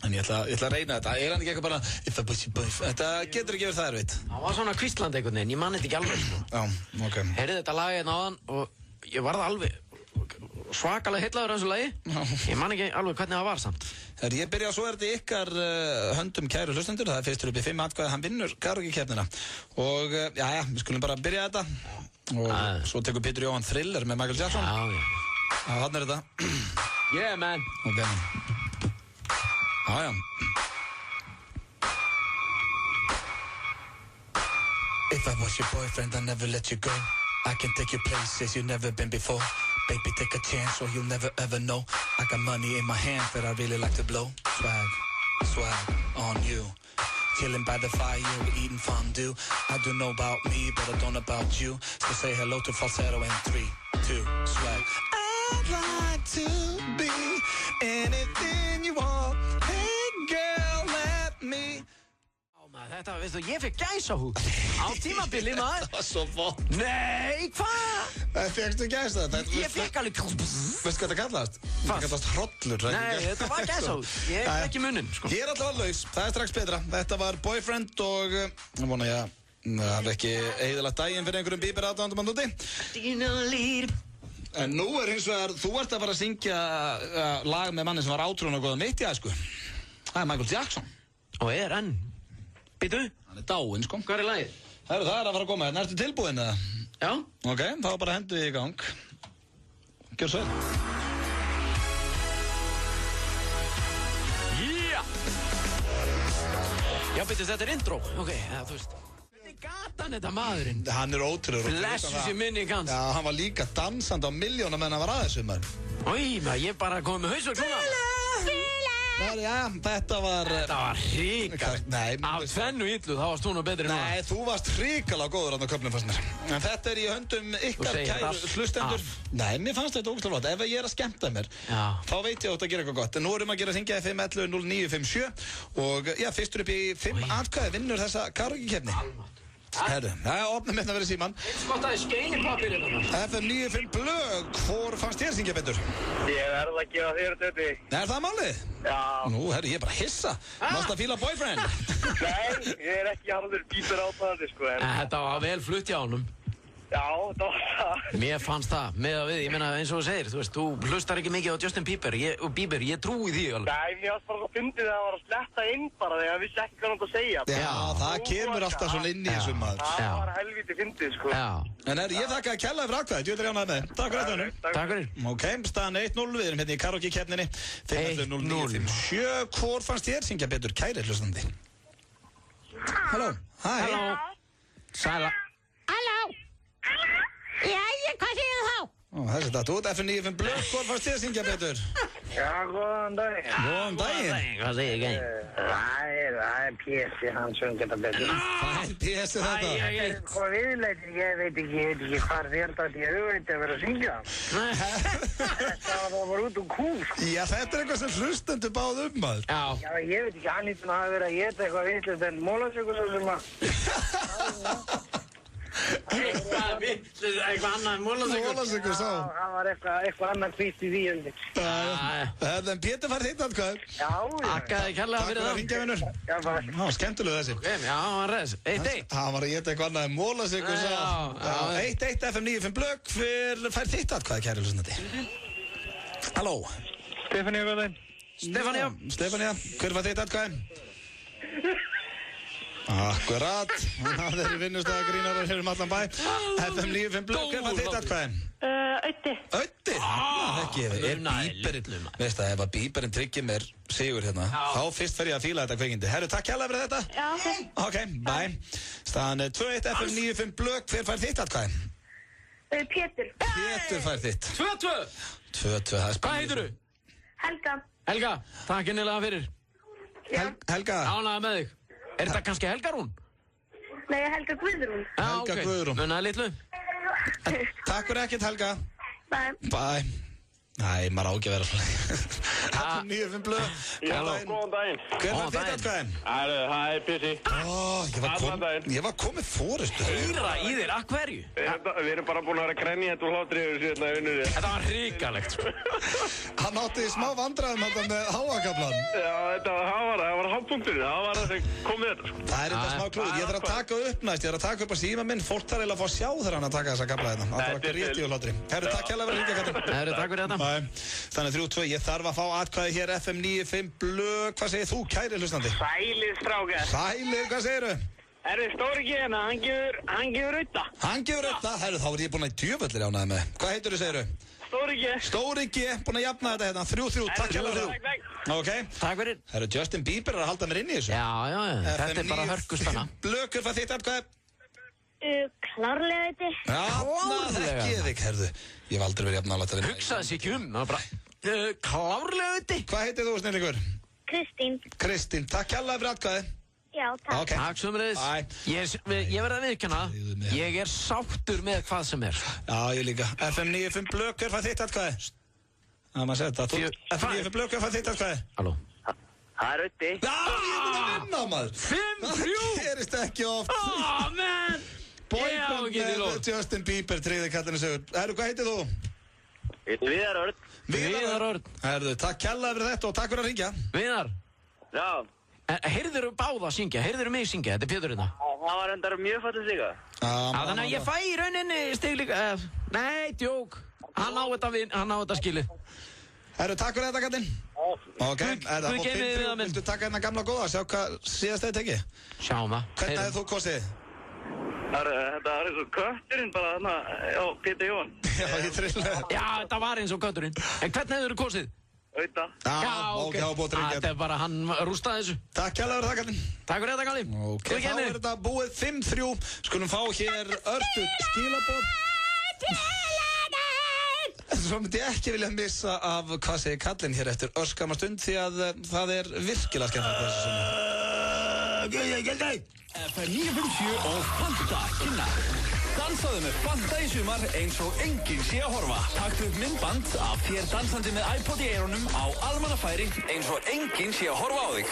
En ég ætla að reyna þetta. Er hann ekki eitthvað bara If I push you boyfriend? Þetta getur ekki verið það erfitt. Það var svona kvíslandi einhvern veginn, ég man þetta ekki alveg, sko. Já, ok. Heyrði þetta lagi hérna áðan og ég varð alveg svakalega heillaður af þessu lagi. Ég man ekki alveg hvernig það var samt. Þegar ég byrja, svo er þetta ykkar höndum kæru hlustendur. Það er fyrstur upp í 5 atkvæði, hann vinnur karaoke-keppnina. Og jæja, við skulum bara byrja þetta. Og svo tekur Pétur Jóhann Thriller með Michael Jackson. Já, hann er þetta. Yeah, man. Ok. Já. If I was your boyfriend, I'd never let you go. I can take you places you've never been before. Baby, take a chance or you'll never ever know. I got money in my hands that I really like to blow. Swag on you. Chilling by the fire, we're eating fondue. I don't know about me, but I don't know about you. So say hello to falsetto in 3, 2, swag. I'd like to be anything you want. Hey girl, let me. Þetta, veistu, ég fekk gæsahúð á tímabili, maður. Það var svo fótt. Nei, hvað? Fékkstu gæsahúð? Ég fekk alveg... Veistu hvað þetta kallast? Þetta kallast hrollur. Nei, þetta var gæsahúð. Ég hef ekki munnin, sko. Ég er alltaf laus, það er strax betra. Þetta var Boyfriend og... Ég vona ég að það er ekki eyðilegt daginn fyrir einhverjum Bieber aðdáendum hann úti. En nú er hins vegar, þú ert að fara að syngja lag með manni sem var átrúin og góða mitt í æsku. Það er Michael Jackson. Og er enn. Býtu? Hann er dáinn, sko. Hvað er lagið? Það er að fara að koma. Ertu tilbúinn, eða? Já. Ok, þá bara hendu þið í gang. Gjör svo vel. Já! Já, býtu, þetta er intro. Ok, þú veist. Hvernig gat hann þetta maðurinn? Hann er ótrúður. Blessu sér minning hans. Já, hann var líka dansandi á miljóna meðan hann var aðeins maður. Ói, maður, ég bara komið með hausverk núna. Já, þetta var hrikalegt. Nei, af tvennu illu, þá varst hún og betri núna. Nei, þú varst hrikalega góður á köfnum fannst mér. En þetta er í höndum ykkar kæru hlustendur. Nei, mér fannst þetta ógeðslega flott. Ef ég er að skemmta mér, þá veit ég átt að gera eitthvað gott. En nú erum að gera syngja í 511-0957 og já, fyrstur upp í 5 atkvæði vinnur þessa karaoke-keppni. Herru, opnum hérna verið síman. Skottaði skein í pappir hérna. FM 95 Blöð, hvor fannst þér syngja betur? Ég verð að gefa þér þetta. Er það málið? Já. Nú, herru, ég er bara hissa. Mást að fíla boyfriend? Nei, ég er ekki harður Bieber ábæðandi, sko. Þetta var vel flutt hjá honum. Já, það var það. Mér fannst það, með að við, ég meina eins og þú segir, þú veist, þú hlustar ekki mikið á Justin Bieber, ég trúi því alveg. Nei, mér varst bara svo fyndið að það var að sletta inn bara þegar ég vissi ekki hvað hann átt að segja. Já, það kemur alltaf svona inn í þessum maður. Það var helviti fyndið, sko. En ég þakka að kella fyrir atkvæðið, ég vil rjánaði með þið. Takk fyrir þetta. Takk fyrir. Ok, staðan 1-0, við erum hérna í karaoke-keppninni. 5-0-9-5-7, hvor fannst þér syngja betur, kæri hlustandi? Halló. Hæ. Halló. Sæla. Halló. Jæja, hvað segir þú þá? Þessi þetta út, FM 95 Blöð, hvor fannst þér syngja betur? Já, góðan daginn. Góðan daginn. Hvað segir þið? Það er Pési, hann söng þetta betur. Hvað er Pési þetta? Hvað viðleitir, ég veit ekki hvað þér dætt ég auðvitað að vera að syngja. Þetta var út úr kús. Já, þetta er eitthvað sem hlustendur báð maður. Já, ég veit ekki, hann nýttum að hafa verið að geta eitthvað vittlust en mólasökur svo sem að... Eitthvað annað en mólasökur sá. Það var eitthvað annað hvít í því undir. En Pétur fær þitt atkvæð. Já. Akkaði kærlega fyrir það. Takk fyrir að ringja, vinnur. Já, bara. Ná, skemmtilega þessi. Já, hann reðs. 1-1. Hann var að geta eitthvað annað en mólasökur sá. 1-1 FM 95 Blöð, fær þitt atkvæð, kæri hlustandi. Halló. Stefanía, hvað er það? Stefanía, hver fær þitt atkvæð? Akkurat, það eru vinnustæðagrínarar hér allan bæ. FM 95 Blöð, hver fær þitt atkvæð? Öddi. Öddi? Það er Bíberinn. Veist það, ef að Bíberinn tryggir mér sigur hérna, þá fyrst fer ég að fíla þetta kveikindi. Herru, takk hérlega fyrir þetta. Já. Ok, bye. Staðan 2-1 FM 95 Blöð, hver fær þitt atkvæð? Pétur. Pétur fær þitt. 2-2. 2-2, það er spennandi. Hvað heitir þú? Helga. Helga, takk innilega fyrir. Helga. Ánægði með þig. Er þetta kannski Helgarún? Nei, Helga Guðrún. Helga Guðrún. Munaði litlu. Takk fyrir ekkert, Helga. Bye. Bye. Næ, maður á ekki að vera svona. FM 95 Blöð. Góðan daginn. Hver var þitt atkvæðin? Það er Pési. Ég var komið fórustu. Heyra í þér, að hverju? Við erum bara búin að vera grenni þetta og hlátri yfir síðan að vinnu þér. Þetta var hrikalegt, sko. Hann átti smá vandræðum þetta með háakablan. Já, þetta var hápunkturinn. Það var það sem kom með þetta, sko. Það er þetta smá klúð. Ég þarf að taka upp næst. Ég þarf að taka upp á síma minn. Fólk þarf eiginlega að fá að sjá þegar hann að taka þessa kabla hérna. Það var gréti og hlátri. Herru, takk hérlega fyrir hringja, Herru, takk fyrir þetta. Þannig 3-2, ég þarf að fá atkvæði hér FM 95 Blöð, hvað segir þú, kæri hlustandi? Sælir, strákar. Sælir, hvað segirðu? Herru, Stóri G hérna, hann gefur auðta. Hann gefur auðta? Herru, þá er ég búinn að djöföllir ánæði með. Hvað heitur þú, segirðu? Stóri G. Stóri G, búinn að jafna þetta hérna, 3-3, takk hérlega fyrir. Ok. Takk fyrir. Herru, Justin Bieber er að halda mér inn í þessu. Já, þetta er bara hörkuspanna. Blöð, hver fær þitt atkvæði? Klárlega þetta. Já, þekkið þig, herðu. Ég hef aldrei verið jafn nálægt að vinna. Hugsaði sér ekki það var bara klárlega þetta. Hvað heitir þú, snillingur? Kristín. Kristín, takk hérlega fyrir atkvæði. Já, takk. Okay. Takk sömuleiðis. Ég verði að viðurkenna, ég er sáttur með hvað sem er. Já, ég líka. FM 95 Blöð, hver fær þitt atkvæði? Það maður segja þetta. FM 95 Blöð, hver fær þitt atkvæði? Halló. Það er auðti. Já, ég er búin að vinna, maður. 5-3. Það gerist ekki oft. Man. Boyband með Justin Bieber, tryggði kallinu sögur. Herru, hvað heitir þú? Ég heiti Viðar Örn. Viðar Örn. Herru, takk kærlega fyrir þetta og takk fyrir að ringja. Viðar. Já. Heyrðirðu báða að syngja? Heyrðirðu mig syngja? Þetta er Pétur hérna. Það var endar mjög fallið syngja. Þannig að ég fæ í rauninni stig líka. Nei, djók. Hann á þetta skilið. Herru, takk fyrir þetta kallinn. Ok, er það fótt 5-3? Viltu taka hérna gamla góða? Sjá hvað síðast þeir tekið? Sjáum það. Hvernig hefði þú kostið? Þetta er eins og kötturinn bara þarna á Pétur Jón. Já, ég trillega. Já, þetta var eins og kötturinn. En hvernig hefur þú kostið? Auðta. Já, ok. Þetta er bara, hann rústaði þessu. Takk hérlega fyrir það, kallinn. Takk fyrir þetta, kallinn. Ok, þá er þetta búið 5-3. Skulum fá hér örstuð skilaboð. Svo myndi ég ekki vilja missa af hvað segir kallinn hér eftir örskama stund því að það er virkilega skemmtilegt þessu sinni. FM 957 og Fanta kynna Dansaðu með Fanta í sumar eins og enginn sé að horfa. Taktu upp myndband af þér dansandi með iPod í eyrunum á almannafæri eins og enginn sé að horfa á þig.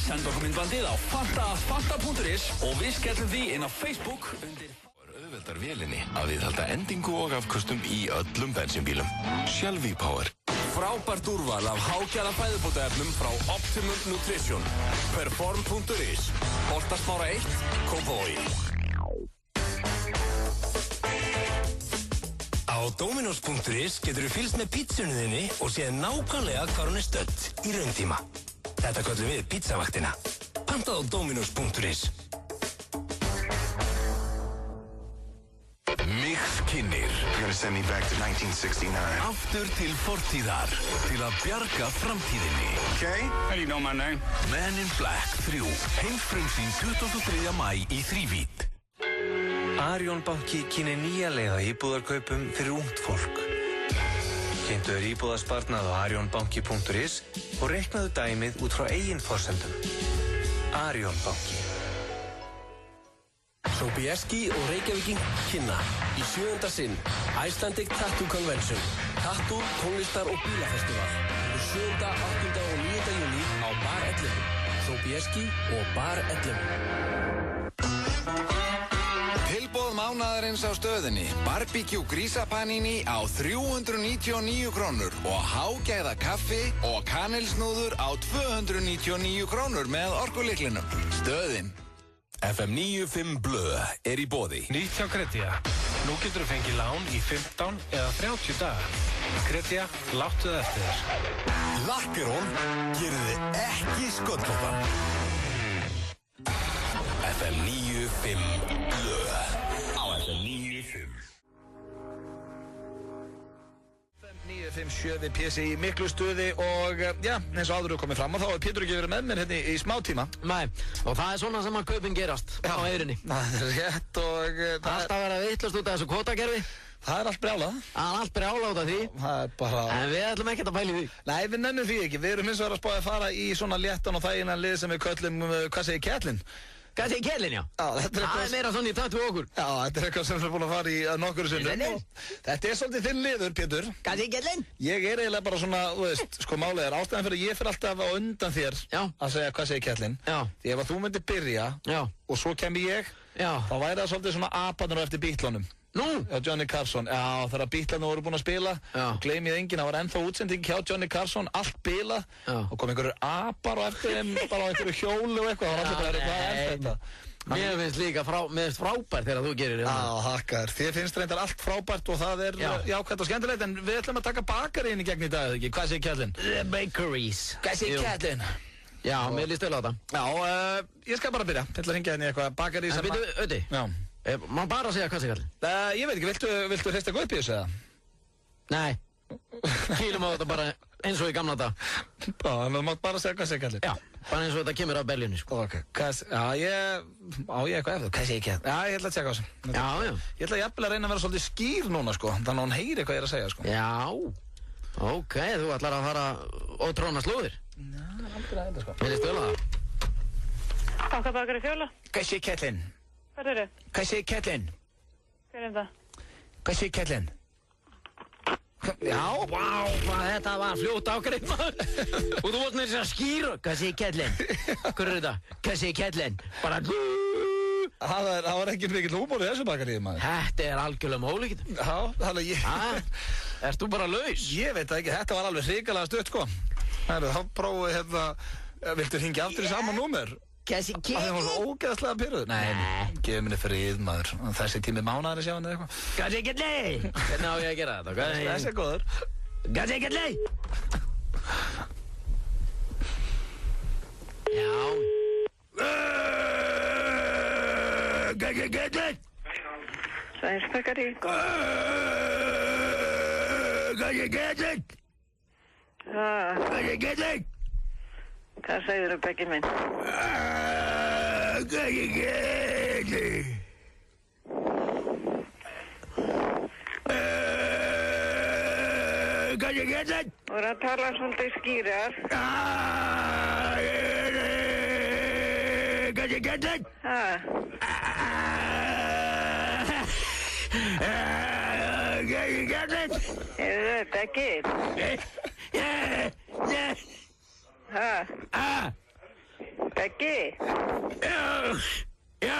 Send okkur myndbandið á fanta@fanta.is og við skellum því inn á Facebook undir auðveldar vélinni að viðhalda endingu og afköstum í öllum bensínbílum. Shell V-Power. Frábært úrval af hágæða fæðubótaefnum frá Optimum Nutrition. Perform.is. Holtasmára 1, Kópavogi. Á Dominos.is getur þú fylgst með pítsunni þinni og séð nákvæmlega hvar hún stödd í rauntíma. Þetta köllum við pizzavaktina. Pantað á Dominos.is. Mix kynnir. You're gonna send me back to 1969. Aftur til fortíðar til að bjarga framtíðinni. Okay, how do you know my name? Men in Black 3. Heimsfrumsýn 23. maí í Þrívídd. Arion banki kynir nýja leið að íbúðarkaupum fyrir ungt fólk. Kynntu þér íbúðasparnað á arionbanki.is og reiknaðu dæmið út frá eigin forsendum. Arion banki. Sobieski og Reykjavíking kynna í 7. sinn Icelandic Tattoo Convention. Tattoo, tónlistar og bílafestival. 7., 8. og 9. júní á Bar 11. Sobieski og Bar 11. Tilboð mánaðarins á stöðinni. Barbecue grísapanini á 399 krónur og hágæða kaffi og kanilsnúður á 299 krónur með orkulyklinum. Stöðin. FM 95 Blö í boði. Nýtt hjá Kredja. Nú getur þú fengið lán í 15 eða 30 daga. Kredja, láttu það eftir þér. Lakkerón gerir þið ekki sköllóttan. FM 95 Blö á FM 95. 957 við PSI í miklu stuði og já, eins og áður er komið fram og þá er Pétur ekki verið með mér hérna í smá tíma. Nei, og það er svona sem að kaupin gerast á eyrinni. Það er rétt og alltaf verið að vitlast út af þessu kvotakerfi. Það er allt brjálað. Það er allt brjálað út af því. Það er bara... En við ætlum ekkert að pæla í því. Nei, við nennum því ekki. Við erum eins og að spáði að fara í svona léttan og þæginan lið sem við köllum, hvað segir kettlinn? Hvað segir kettlinn, já? Já, þetta er meira svona í takt við okkur. Já, þetta er eitthvað sem við erum búin að fara í nokkru sinnum. Þetta er svolítið þinn liður, Pétur. Hvað segir kettlinn? Ég er eiginlega bara svona, þú veist, sko málið er ástæðan fyrir að ég fyrir alltaf á undan þér að segja hvað segir kettlinn. Já. Því ef að þú myndir byrja og svo kem ég, þá væri það svolítið svona apanur eftir Beatlunum. Nú? Já, Johnny Carson. Já, þegar Beatlarnir voru búin að spila, gleymið enginn, það var ennþá útsending hjá Johnny Carson, allt bilað og kom einhverjur apar og eftir þeim bara á einhverju hjóli og eitthvað, það var alltaf bara hvað er þetta? Mér finnst líka frábært þegar þú gerir þetta. Já, þakkar. Þér finnst reyndar allt frábært og það er jákvæmt og skemmtilegt, en við ætlum að taka bakaríinn í gegn í dag, eða ekki? Hvað segir kettlinn? The Bakeries. Hvað segir kettlinn? Já, mér líst vel á þetta. Já, ég skal bara byrja. Ég ætla að hringja henni eitthvað bakarí sem... Öddi, má bara segja hvað segir kettlinn? Ég veit ekki, viltu hrista eitthvað upp í þessu eða? Nei. Kýlum á þetta bara eins og í gamla dag. Já, en þú mátt bara segja hvað segir kettlinn. Já, bara eins og þetta kemur af Berlínu, sko. Ok, ég eitthvað eftir. Hvað segir kettlinn? Já, ég ætla að tjekka á þessu. Já. Ég ætla jafnvel að reyna að vera svolítið skýr núna, sko. Þannig að hún heyri hvað ég er að segja, sko. Já, ok, þú ætlar að fara og tróna slóðir. Já, aldrei að þetta, sko. Mér líst vel á það. Bankabakari Fjóla. Hvað segir kettlinn? Hvað er þið? Hvað segir kettlinn? Hver er það? Hvað segir kettlinn? Já, hvað þetta var fljótt ágreif, maður. Og þú varst með þess að skýra. Hvað segir kettlinn? Hver er þetta? Hvað segir kettlinn? Bara... Það var ekki mikill húmor í þessu bakaríði, maður. Þetta er algjörlega mólíkitt. Já, þannig að ég... Erst þú bara laus? Ég veit það ekki, þetta var alveg hrikalega stutt, sko. Þá prófið hérna... Viltu hringja aftur í sama númer? Hvað segir kettlinn? Það var svo ógeðslega pyrruð. Nei, gefið minni frið, maður. Þessi tími mánaðar sjá hann eða eitthvað. Hvað segir kettlinn? Hvernig á ég að gera þetta? Þessi er góður. Hvað segir kettlinn? Já. Hvað segir kettlinn? Sænsbakari. Hvað segir kettlinn? Hvað segir kettlinn? Hvað segir þú, Beggi minn? Hvað segir kettlinn? Hvað segir kettlinn? Þú voru að tala svolítið skýrar. Hvað segir kettlinn? Beggi? Beggi? Já.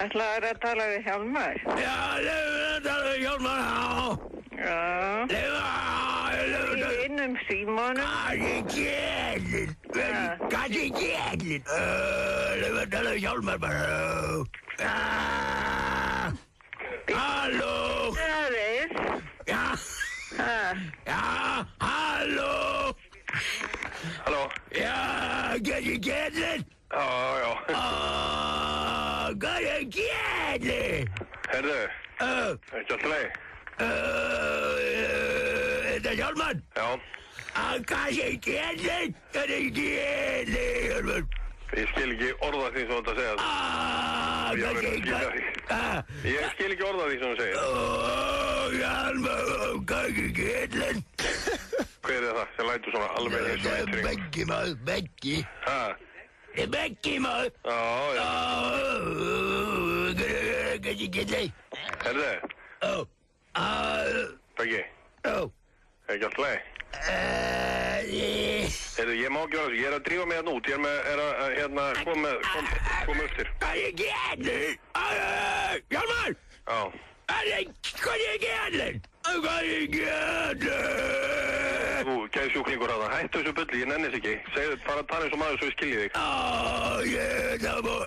Ætlaðu að tala við Hjálmar? Já, lefum að tala við Hjálmar, já. Já. Lefum að innum símanum? Kanski kjellin. Lefum að tala við Hjálmar bara. Halló. Aðeins. Já. Já, halló. Halló. Já, kanski kjellin. Já. Hvað kjellin? Herðu, ekki alltaf leið? Þetta Hjálmar? Já. Hvað kjellin? Hvað kjellin, Hjálmar? Ég skil ekki orða því sem þú ert að segja. Ég skil ekki orða því sem þú segir. Hjálmar, hvað kjellin? Hver það sem lætur svona alveg eins og eitring? Beggi maður, Beggi. Hæ? Det er Beggi maður. Já. Hvað kjellin? Herðu? Beggi? Ekki alltaf leið? Herðu, ég má ekki vera þessu, ég að drífa mig hérna út, ég að koma upp þér. Hvað kjellin? Hjálmar! Já. Hvað kjellin? Hvað kjellin? Þú, gæði sjúklingur að það, hættu þessu bulli, ég nennis ekki. Segðu, fara að tala eins og maður svo ég skilji þig. Það var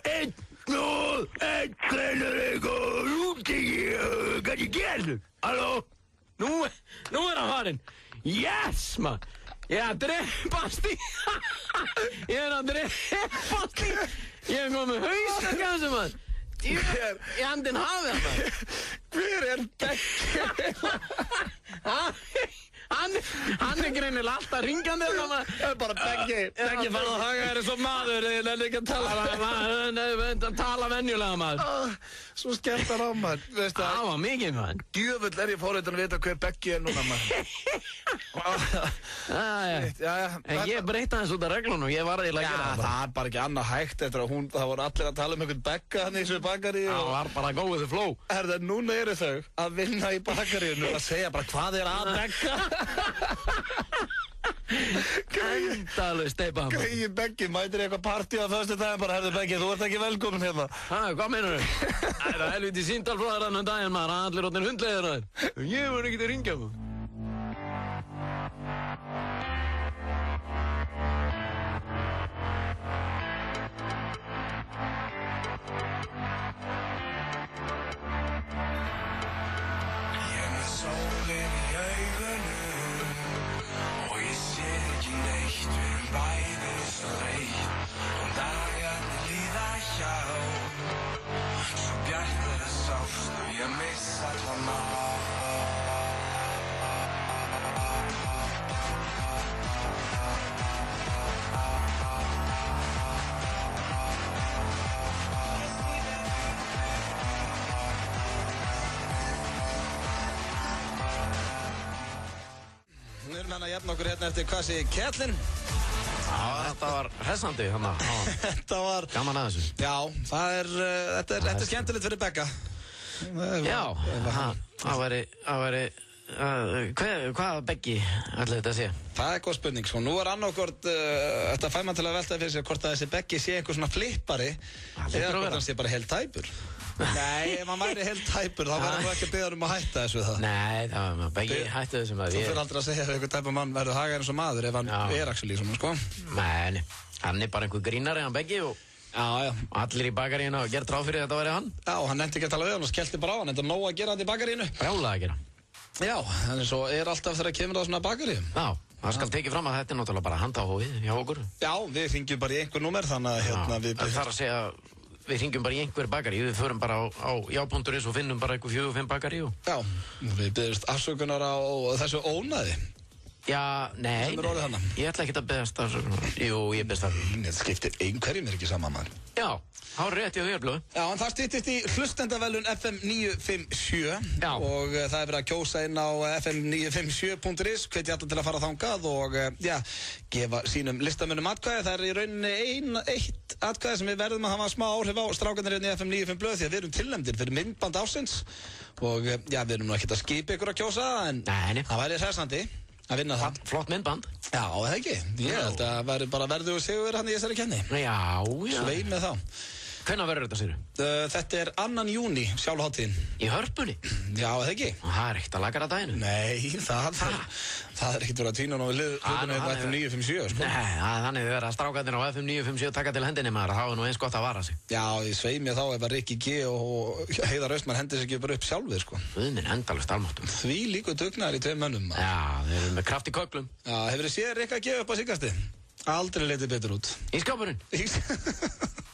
einn kleinur eitthvað úti, hvað kjellin? Halló? Nú er hann farinn. Yes, man! Ég er að dreipast í. Ég er komið haustakassu, man. Ég andinn hafið, man. Hver er Beggi? Hann er greinilega alltaf ringandi þarna, man. Bara Beggi fann að haga þér eins og maður, þið nefnir ekki að tala venjulega, maður. Svo skemmt hann á, maður. Það var mikið, maður. Djöfull er ég fórhættan að vita hver Beggi er núna, maður. En ég breytta hans út af reglunum, ég var eiginlega að gera það. Það er bara ekki annað hægt eftir að það voru allir að tala um einhvern Begga hann í þessu bakari. Það var bara go with the flow. Herðu, núna eru þau að vinna í bakaríinu og að segja bara hvað er að Begga. Endalaust steypa hann. Greiði Beggi, mætir ég eitthvað partí á föstudaginn bara, herðu Beggi, þú ert ekki velkomin hérna. Hvað meinar þau? Það er helviti síndalflóðar hann daginn, maður, allir orðnir hundleiðir að þér. Ég voru ekkert að ringja, maður. Við erum hérna að jafna okkur hérna eftir hvað sé kjellin. Þetta var hressandi hérna. Þetta var gaman að þessu. Já, þetta er skemmtilegt fyrir Begga. Já, það væri hvað Beggi ætlaði þetta að sé? Það er góð spurning, sko. Nú er annarkvort þetta fær mann til að velta fyrir sig hvort að þessi Beggi sé eitthvað svona flippari eða hvort hann sé bara helt tæpur. Nei, ef hann væri helt tæpur þá verður hann ekki að biðja um að hætta þessu við það. Nei, það var Beggi hætti þessu maður. Þú fyrir aldrei að segja að einhver tæpur mann verður haga eins og maður ef hann er actually svona, sko. Nei, hann er bara einhver grínari, hann Beggi og allir í bakaríinu og gert ráð fyrir þetta væri hann. Já, hann nefndi ekki að tala við hann og skellti bara á hann. Þetta er nóg að gera þetta í bakaríinu. Brjálega að gera. Já, þannig svo er alltaf þegar kemur það svona bakaríum. Já, það skal tekið fram að þetta er náttúrulega bara handahófið hjá okkur. Já, við hringjum bara í einhver númer, þannig að við... Það þarf að segja, við hringjum bara í einhver bakarí, við förum bara á já.is og finnum bara einhver 4-5 bakarí og... Já, við byrjumst afsökunar á þessu ónæði. Já, nei, ég ætla ekki að beðast þar. Jú, ég beðast þar. Þetta skiptir einhverjum ekki saman, maður. Já, þá er rétt í þér, Blöð. Já, en það styttist í hlustendavelun FM 957 og það er verið að kjósa inn á fm957.is, hvetja allar til að fara þangað og gefa sínum listamönnum atkvæði. Það er í rauninni eitt atkvæði sem við verðum að hafa smá áhrif á strákarnir inn í FM 95 Blöð því að við erum tilnefndir fyrir myndband ársins og við erum nú ekkert að skipa ykkur að kjósa en það væri hressandi að vinna það. Flott myndband. Já, það ekki. Ég held að það væri bara verður og sigur hann í þessari kenni. Já. Svei með þá. Hvenær verður þetta, segirðu? Þetta er 2. júní, sjálfhátíðin. Í Hörpunni? Já, það ekki. Það er ekkert að laga það daginu. Nei, það er ekkert verið að tvína ná við hlutunum á FM 957, sko. Nei, þannig þegar að strákarnir á FM 957 taka til hendinni maður, þá er nú eins gott að vara sig. Já, ég svei mér þá ef að Rikki G og Heiðar Austmann hendir sig ekki bara upp sjálfur, sko. Minn endalust almáttum. Því líku dugnaðar í 2 mönnum. Já, þeir eru með kraft í köglum. Já, hefurðu séð Rikka G upp á síkasti? Aldrei litið betur út. Í skápurinn?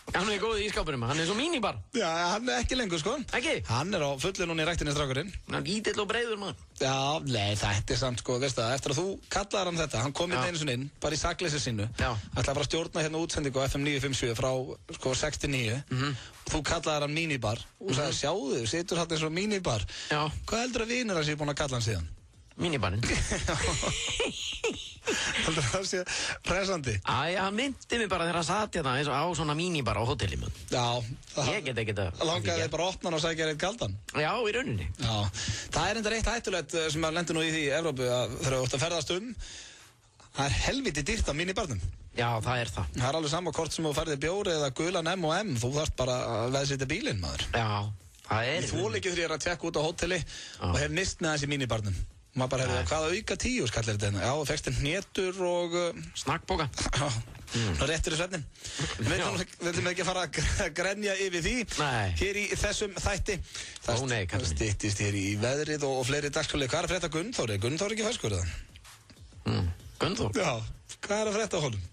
Hann er góð í skápurinn, hann er svo mínibar. Já, hann er ekki lengur, sko. Ekki? Hann er á fullu núna í ræktinni strákurinn. Hann er lítill og breiður, maður. Já, nei, þetta er samt, sko, veist það, eftir að þú kallaðar hann þetta, hann kom inn einu sinni inn, bara í sakleysi sínu. Já. Ætlaði bara að stjórna hérna útsendingu á FM 957 frá, sko, 69. Og þú kallaðar hann mínibar og sagði, sjáðu, situr hann eins og mínibar. Já. Hvað heldur að vinur hans ég búin að kalla hann síðan? Mínibarinn. Heldur það sé hressandi? Hann myndi mig bara þegar hann satt hérna eins og á svona mínibar á hotelli mun. Já. Ég get ekki þetta. Langaði þið bara að opna hann og sækja reitt kaldan? Já, í rauninni. Já. Það er enda reitt hættulegt sem að lendi nú í því í Evrópu að þegar þú ert að ferðast það er helviti dýrt af mínibarnum. Já, það er það. Það er alveg sama hvort sem þú ferði bjóri eða gulan M&M, þú þarft bara að veðsetja bílinn, maður. Já, það er. Þú líkið þegar ég er að tjekka út á hotelli og hef nist með þessi mínibarnum. Maður bara hefði hvaða auka 10 skallir þetta. Já, fekst hnetur og snakkboka. Nú réttir í svefnin. Við ætlum ekki að fara að grenja yfir því. Nei. Hér í þessum þætti. Það styttist hér í veðrið og fleiri dagskrárlið. Hvað er að frétta Gunnþór? Er Gunnþór ekki ferskur eða? Gunnþór? Já, hvað er að frétta honum?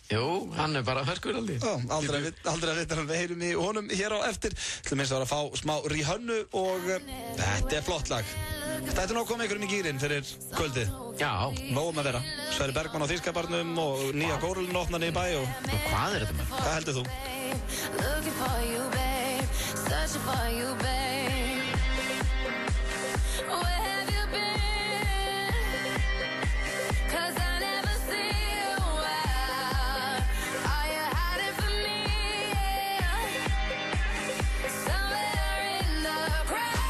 Jú, hann er bara ferskur aldrei. Já, aldrei að vita hann. Við heyrum í honum hér á eftir. Til minnst að vera að fá smá Rihannu og þetta er flott lag. Þetta er nú að koma einhverjum í gýrin fyrir kvöldið. Já. Nóum að vera. Sverri Bergmann á Þýskabarnum og nýja Górulinn opnaði í bæ og... Hvað er þetta með? Hvað heldur þú? Looking for you, babe. Searching for you, babe. Where have you been? 'Cause I never see you out. Are you hiding from me? Somewhere in the crowd.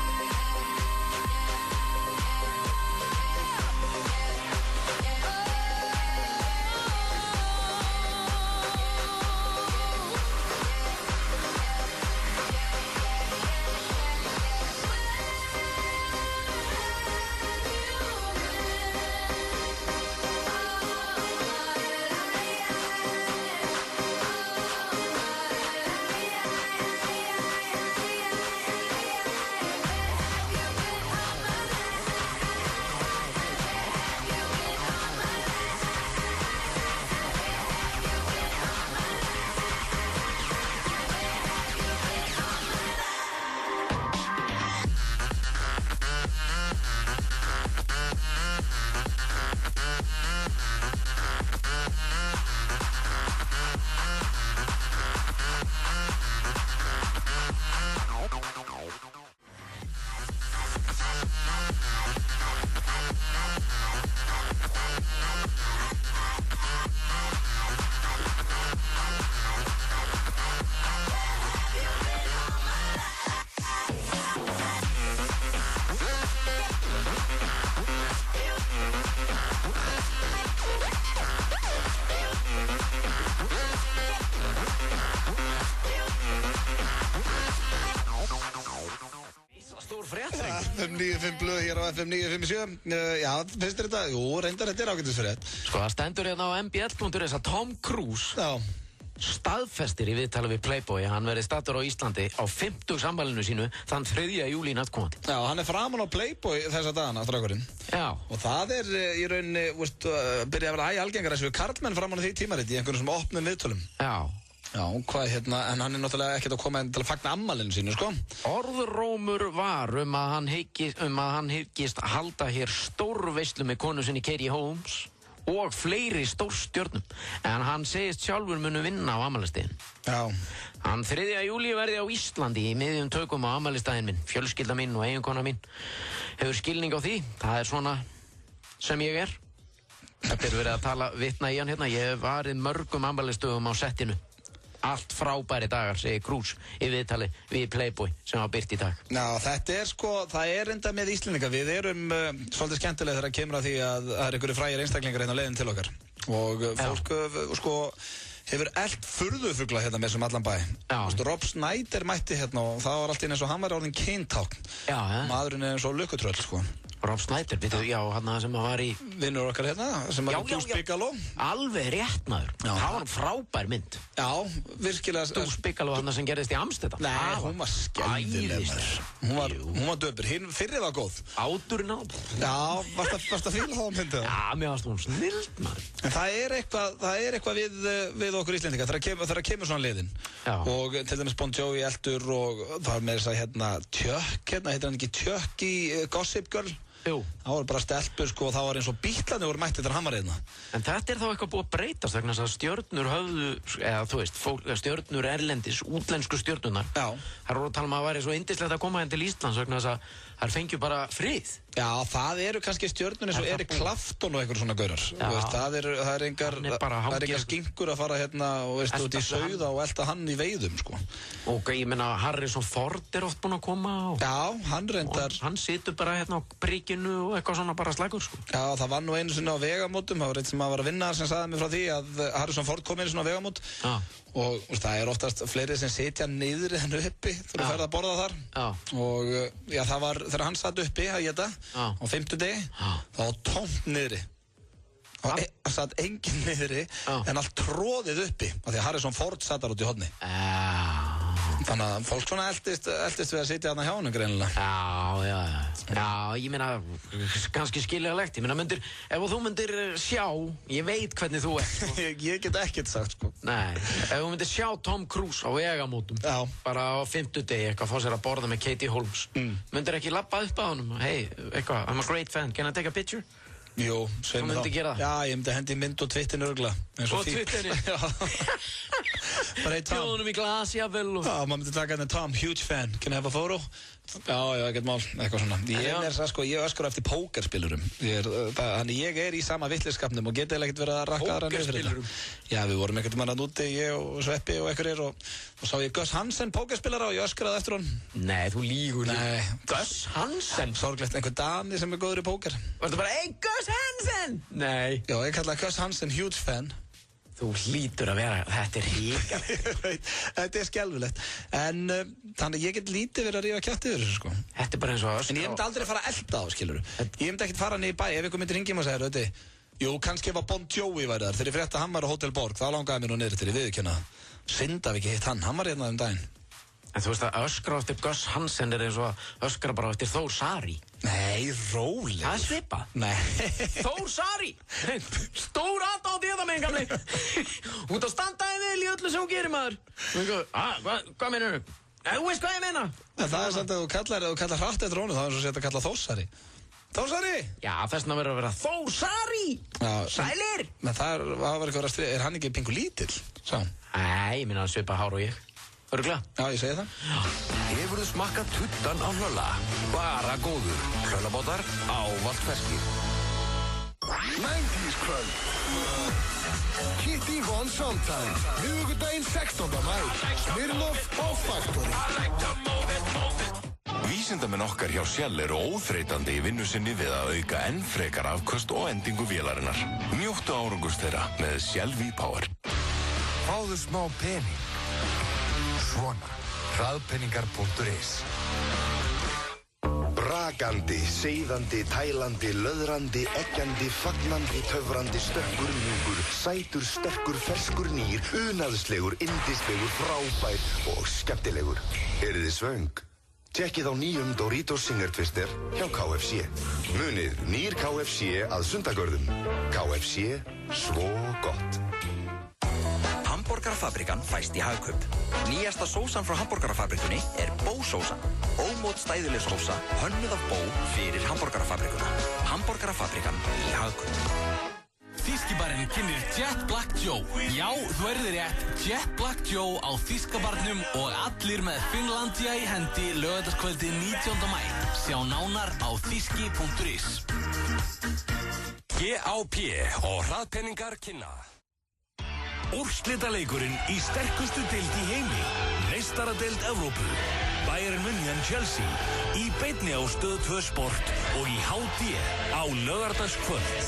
FM 95 Blöð hér á FM 957. Já, finnst þér þetta? Jú, reyndar þetta er ágætisfrétt. Sko, það stendur hérna á mbl.is að Tom Cruise staðfestir í viðtali við Playboy hann verið stattur á Íslandi á 50 sammælinu sínu þann 3. júlí næstkomandi. Já, hann er framan á Playboy þessa dagana, strákurinn. Já. Og það er í rauninni, byrja að vera algengara þessu karlmenn framan á því tímarit í einhvern svona opnum viðtölum. Já. Já, hvað en hann náttúrulega ekkert að koma til að fagna afmælinu sínu, sko. Orðrómur var að hann hyggist halda hér stórveislu með konu sinni Katie Holmes og fleiri stórstjörnum. En hann segist sjálfur munu vinna á afmælisdaginn. Já. Hann 3. júlí verði á Íslandi í miðjum tökum á afmælisdaginn minn. Fjölskylda mín og eiginkona mín hefur skilning á því. Það er svona sem ég er. Þetta verið að tala vitna í hann hérna. Ég hef varið mörgum afmælisdögum á settinu. Allt frábæri dagar, segir Krús í viðtali við Playboy sem var birt í dag. Já, þetta er sko, það er enda með Íslendinga. Við erum svolítið skemmtilega þegar að kemur að því að það er einhverju frægir einstaklingar hérna á leiðin til okkar. Og fólk sko hefur elt furðufugla hérna með sem allan bæ. Rob Snyder mætti hérna og það var allt eins og hann var orðinn kyntákn. Maðurinn er eins og lukkutröll, sko. Rob Snyder, já, hann sem var í... Vinnur okkar hérna, sem var í Deuce Bigalow. Alveg rétt, maður. Það var frábær mynd. Já, virkilega... Deuce Bigalow, hann sem gerðist í Amsterdam. Nei, hún var skellileg, maður. Hún var döpur. Hinn fyrri var góð. Áturinn á. Já, varst að fíla það á myndið? Já, mér varst hún snild, maður. En það er eitthvað við okkur Íslendinga þegar kemur svona liðin. Og til dæmis Bon Jovi eldur og það var með þess að Chuck, heitir hann ekki Chuck í Gossip Girl? Jú. Það voru bara stelpur, sko, og það var eins og bílarnir voru mættið þegar hann var reyna. En þetta er þá eitthvað búið að breytast vegna þess að stjörnur höfðu, eða þú veist, stjörnur erlendis, útlensku stjörnunar. Já. Það voru að tala um að það væri svo yndislegt að koma til Íslands vegna þess að þær fengju bara frið. Já, það eru kannski stjörnur eins og Eric Clapton og einhver svona gaurar. Það er engar skinkur að fara hérna og veist út í sauða og elta hann í veiðum, sko. Og ég meina Harrison Ford er oft búinn að koma og... Já, hann reyndar... Hann situr bara hérna á bríkinu og eitthvað svona bara slagur, sko. Já, það var nú einu sinni á vegamótum, það var einn sem var að vinna sem sagði mig frá því að Harrison Ford kom einu sinni á vegamót. Já. Og það er oftast fleiri sem sitja niður en uppi þegar þú ferð að borða þar. Já. Og já, það var þegar hann satt uppi að geta á 50 degi, þá var tómt niðri. Það satt enginn niðri en allt tróðið uppi af því að Harrison Ford satt þar út í horni. Þannig að fólk svona eldist við að sitja þarna hjá honum greinilega. Já, ég meina kannski skiljanlegt. Ég meina ef þú myndir sjá, ég veit hvernig þú ert. Ég get ekkert sagt, sko. Nei, ef þú myndir sjá Tom Cruise á vegamótum, bara á 50 degi, eitthvað fá sér að borða með Katie Holmes, myndir ekki labba upp að honum? Hey, eitthvað, I'm a great fan, can I take a picture? Jú, segð mér þá. Þú myndi gera það? Já, ég myndi hendi mynd og Twitterinu örgulega. Og Twitterinu? Já. Bara eitt Tom. Bjóðunum í glasi, jafnvel. Já, maður myndi taka henni Tom, huge fan. Can I have a photo? Já, ekkert mál, eitthvað svona. Ég öskur eftir pókerspilurum. Þannig ég er í sama vittliskapnum og geti ekkert verið að rakka aðra niður fyrir þetta. Já, við vorum ekkert mann að úti, ég og Sveppi og einhverjir og sá ég Gus Hansen pókerspilara og ég öskraði eftir hann. Nei, þú lígur. Nei. Gus Hansen? Sorglegt, einhver Dani sem er góður í póker. Varstu bara, hey, Gus Hansen? Nei. Já, ég kallaði Gus Hansen huge fan. Þú hlýtur að vera, þetta er híkar. Þetta er skelfilegt. En þannig ég get lítið verið að rífa kjátt yfir þessu, sko. Þetta er bara eins og öskra. En ég myndi aldrei fara að elda á, skilur. Ég myndi ekkert fara niður í bæ, ef ykkur myndir hringja mig og segja, veit jú, kannski ef að Bon Jovi væri þar. Þegar ég frétta hann var á Hotel Borg, þá langaði mér nú niður til ég viðurkenna. Synd að við ekki hitt hann var hérna daginn. En þú veist að öskra eftir Gus Hansen er eins og að öskra bara eftir Þór Sari. Nei, róleg. Það er svipað. Nei. Þór Sari! Stór aðdáð á því minn, gamli. Út að standa þig vel í öllu sem hún gerir, maður. Hvað meinar þú? Þú veist hvað ég meina. Það er samt að þú kallar hratt eftir honum, þá er það að kalla Þór Sari. Þór Sari? Já, þessna verður að vera Þór Sari! Sælir! Men það var eitthvað að er hann ekki pingu lítill? Nei, ég minna að svipa hár og ég. Örgla? Já, ég segi það. Hefurðu smakkað tuttan á Hlölla? Bara góður. Hlöllabátar ávallt ferskir. 90's kvöld. Kitty Von Sondheim. Miðvikudaginn 16. maí. Smirnoff á Faktori. Vísindamenn okkar hjá Shell eru óþreytandi í vinnu sinni við að auka enn frekar afköst og endingu vélarinnar. Njóttu árangurs þeirra með Shell V-Power. Fáðu smá pening. Svona, hraðpenningar.is. Brakandi, seiðandi, tælandi, löðrandi, eggjandi, fagnandi, töfrandi, stökkur, mjúkur, sætur, sterkur, ferskur, nýr, unaðslegur, indislegur, frábær og skemmtilegur. Eruð þið svöng? Tekkið á nýjum Doritos Singer Twister hjá KFC. Munið nýr KFC að Sundagörðum. KFC, svo gott. Hamborgarafabrikan fæst í Hagkaup. Nýjasta sósan frá Hamborgarafabrikunni er Bó-sósan. Ómótstæðileg sósa, hönnuð af Bó fyrir Hamborgarafabrikuna. Hamborgarafabrikan í Hagkaup. Þýskibarinn kynnir Jet Black Joe. Já, þú erðir rétt. Jet Black Joe á Þýskabarnum og allir með Finnlandia í hendi laugardagskvöldið 19. maí. Sjá nánar á þýski.is. GAP og hraðpenningar kynna. Úrslitaleikurinn í sterkustu deild í heimi. Meistaradeild Evrópu. Bayern München Chelsea. Í beinni á Stöð 2 Sport og í HD á laugardagskvöld.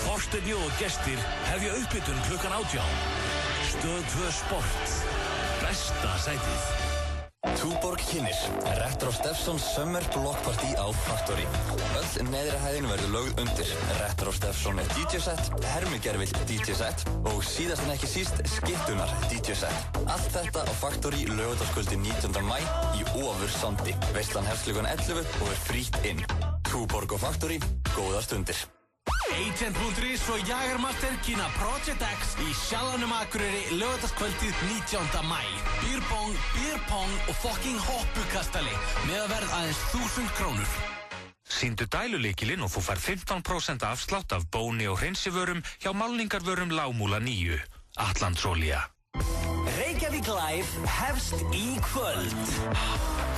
Þorsteinn og gestir hefja upphitun klukkan 18. Stöð 2 Sport. Besta sætið. Túborg kynnir Retro Steffsons Summer Block Party á Factory. Öll neðri hæðin verður lögð undir. Retro Steffson DJ-set, hermugerfill DJ-set og síðast en ekki síst skiptunar DJ-set. Allt þetta á Factory laugardagskvöldi 19. maí í Ofursandi. Veislan hefst klukkan 11 og er frítt inn. Túborg og Factory, góðar stundir. Agent.is og Jagermaster kynna Project X í Sjallanum Akureyri laugardagskvöldið 19. maí. Beer pong og fucking hoppukastali meðaverð aðeins 1000 krónur. Sýndu dælulykilinn og þú fær 15% afslátt af bóni og hreinsivörum hjá málningarvörum Lágmúla 9. Atlantsolía. Reykjavík Live hefst í kvöld.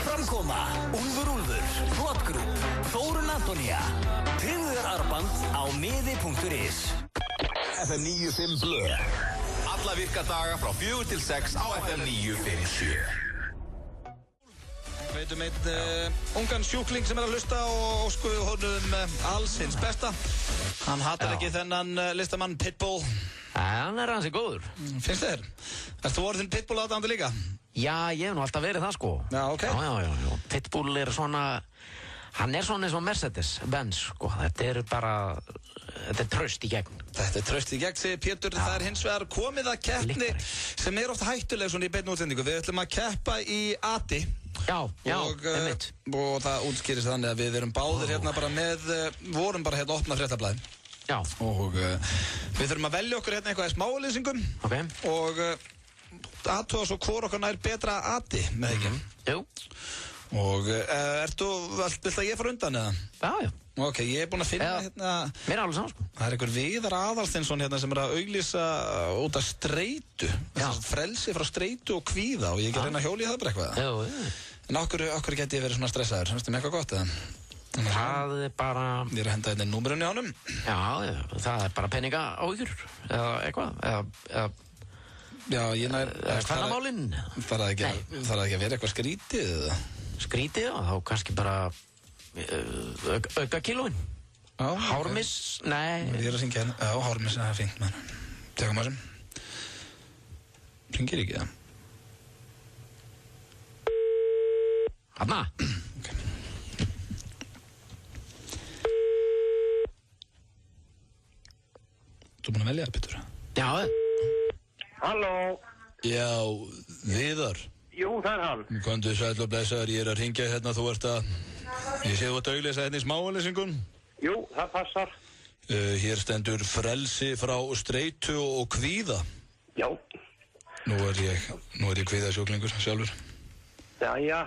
Framkoma Úlfur, Flotgrúp, Þórunn Antonía, Tryggðararband á miði.is. FM 95 Blö. Alla virka daga frá 4 til 6 á FM 957. Veitum einn ungan sjúkling sem að hlusta og óskuðu honum alls hins besta. Hann hatar ekki þennan listamann Pitbull. Hann ansi góður. Finnst þér? Erst þú orðinn Pitbull aðdáandi líka? Já, ég hef nú alltaf verið það sko. Já, ok. Já. Pitbull svona, hann svona eins og Mercedes-Benz sko. Þetta er traust í gegn. Þetta er traust í gegn, segir Pétur. Það er hins vegar komið að keppni sem er oft hættuleg svona í beinni útsendingu. Við ætlum að keppa í ATI. Já, einmitt. Og það útskýrist þannig að við erum báðir hérna bara vorum bara hérna að opna fréttablaðin. Já. Og við þurfum að velja okkur hérna eitthvað í smáauðlýsingum. Ok. Og aðtóða svo hvor okkar nær betra ATI, með ekki? Jú. Og vilt að ég fara undan eða? Já. Ok, ég er búinn að finna hérna... Mér er alveg saman sko. Það er einhver Viðar Aðalsteinsson hérna sem er að auglýsa út af streitu. Frelsi frá streitu og kvíða og ég ekki reyna að hjóla í það bara eitthvað. Jú. En okkur geti ég verið svona stressaður? Finnst þið með eitthvað gott eða? Það er bara... Ég er að henda hérna númerunni á honum. Já, það er bara peninga áhyggjur eða eitthvað, eða... Já, ég nær... Hvernamálinn? Þarf það ekki að vera eitthvað skrítið eða? Skrítið, já, þá kannski bara auka kílóin. Já. Hármiss, nei. Ég er að syngja hérna. Já, hármiss, það er fínt, menn. Tekum að sem. Ringir ekki það? Hanna? Ok. Þú búinn að velja það, Pétur? Já. Halló? Já, Viðar. Jú, það er hann. Komdu sæll og blessaður, ég er að ringja hérna, ég sé þú að auglýsa hérna í smáauglýsingum. Jú, það passar. Hér stendur frelsi frá streitu og kvíða. Já. Nú er ég kvíðasjúklingur sjálfur. Jæja.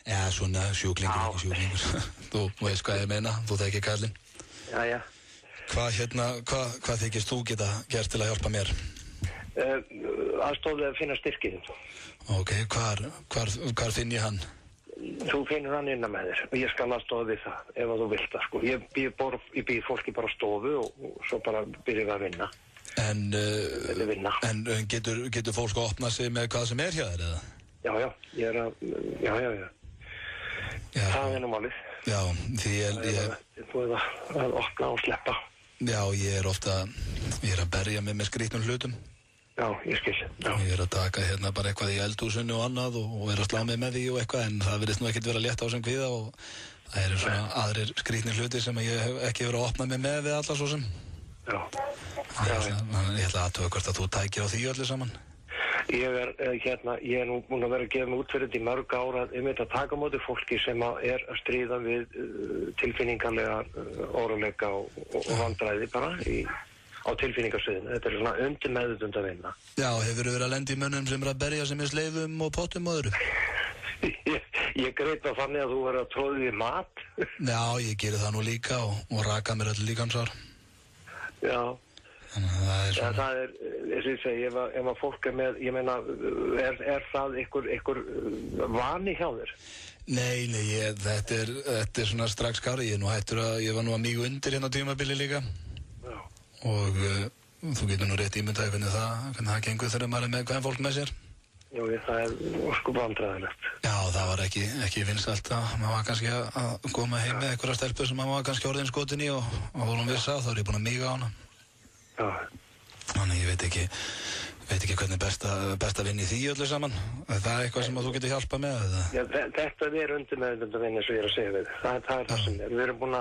Já, svona sjúklingur, ekki sjúklingur. Þú veist hvað ég meina, þú þekkir kallinn. Jæja. Hvað þykist þú geta gert til að hjálpa mér? Aðstofið að finna styrkið. Ok, hvar finn ég hann? Þú finnur hann innan með þér og ég skal aðstofa við það ef þú vilt það sko. Ég býð fólki bara á stofu og svo bara byrjum við að vinna. En getur fólk að opna sig með hvað sem er hjá þér eða? Já, ég er að, já. Það er nú málið. Já, því ég... Þú er að opna og sleppa. Já, ég er að berja mig með skrýtnum hlutum. Já, ég skil, já. Ég er að taka hérna bara eitthvað í eldhúsinu og annað og er að slá mig með því og eitthvað en það virðist nú ekkert vera létt á sem kvíða og það eru svona aðrir skrýtnir hluti sem ég hef ekki verið að opna mig með við alla svo sem. Já. Ég ætla að hvort að þú tækir á því öllu saman. Ég er nú búinn að vera að gefa mig út fyrir þetta í mörg ára að taka á móti fólki sem er að stríða við tilfinningarlega óróleika og vandræði bara á tilfinningarsviðinu. Þetta er svona undir meðvitund að vinna. Já, hefur verið að lenda í mönnum sem að berja sem sleifum og pottum og öðru? Ég greip það þannig að þú verður að tróða því mat. Já, ég geri það nú líka og raka mér öll líkansvar. Já. Þannig að það er svona... Það er, eins og ég segi, ef að fólk er með, ég meina, er það ykkur vani hjá þér? Nei, þetta er svona strax kári. Ég var nú að mígu undir hérna tímabili líka. Já. Og þú getur nú rétt ímyndaði hvernig það gengur þegar maður er með hvern fólk með sér. Jú, það er sko vandræðilegt. Já, það var ekki vinsælt að maður var kannski að koma heim með einhverja stelpu sem maður var kannski orðin skotin í og hún vissi þá er ég búinn að míga á hana. Já. Þannig ég veit ekki hvernig best að vinna í því öllu saman. Er það eitthvað sem að þú getur hjálpað með? Já, þetta er undir meðvitund að vinna eins og ég er að segja við. Það er það sem er. Þú ert búin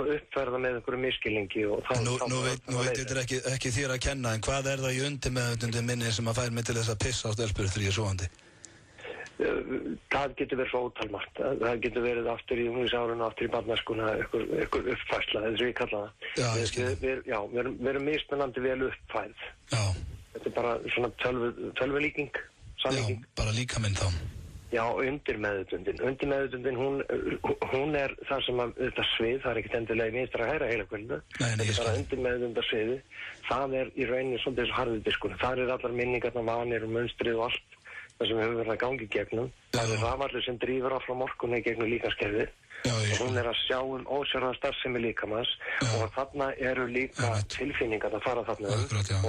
að uppferða með einhverju miskilningi og þá... Nú veit þetta ekki þér að kenna, en hvað er það í undir meðvitundi minni sem að fær mig til þess að pissa á stelpur þegar ég er sofandi? Það getur verið svo ótalmargt. Það getur verið aftur í unglingsárinu, aftur í barnæskuna, einhver uppfærsla, þess að ég kalla það. Já, ég skil. Við erum mismunandi vel uppfærð. Já. Þetta er bara svona tölvulíking, samlíking. Já, bara líkaminn þá. Já, undir meðvitundin. Undir meðvitundin, hún er það sem að þetta svið, það er ekkert endilega í vinstra hægra heilahvelinu. Þetta er bara undir meðvitundasviði. Það er í rauninni svolítið þessu harðudiskunni. Það er allar minningarna, vanir og munstrið og allt. Það sem hefur verið að gangi í gegnum. Það er rafallur sem drýfur áfram orkunni í gegnum líkamskerfið. Og hún er að sjá ósjálfan starfsemi líkamans og þarna eru líka tilfinningar að fara þarna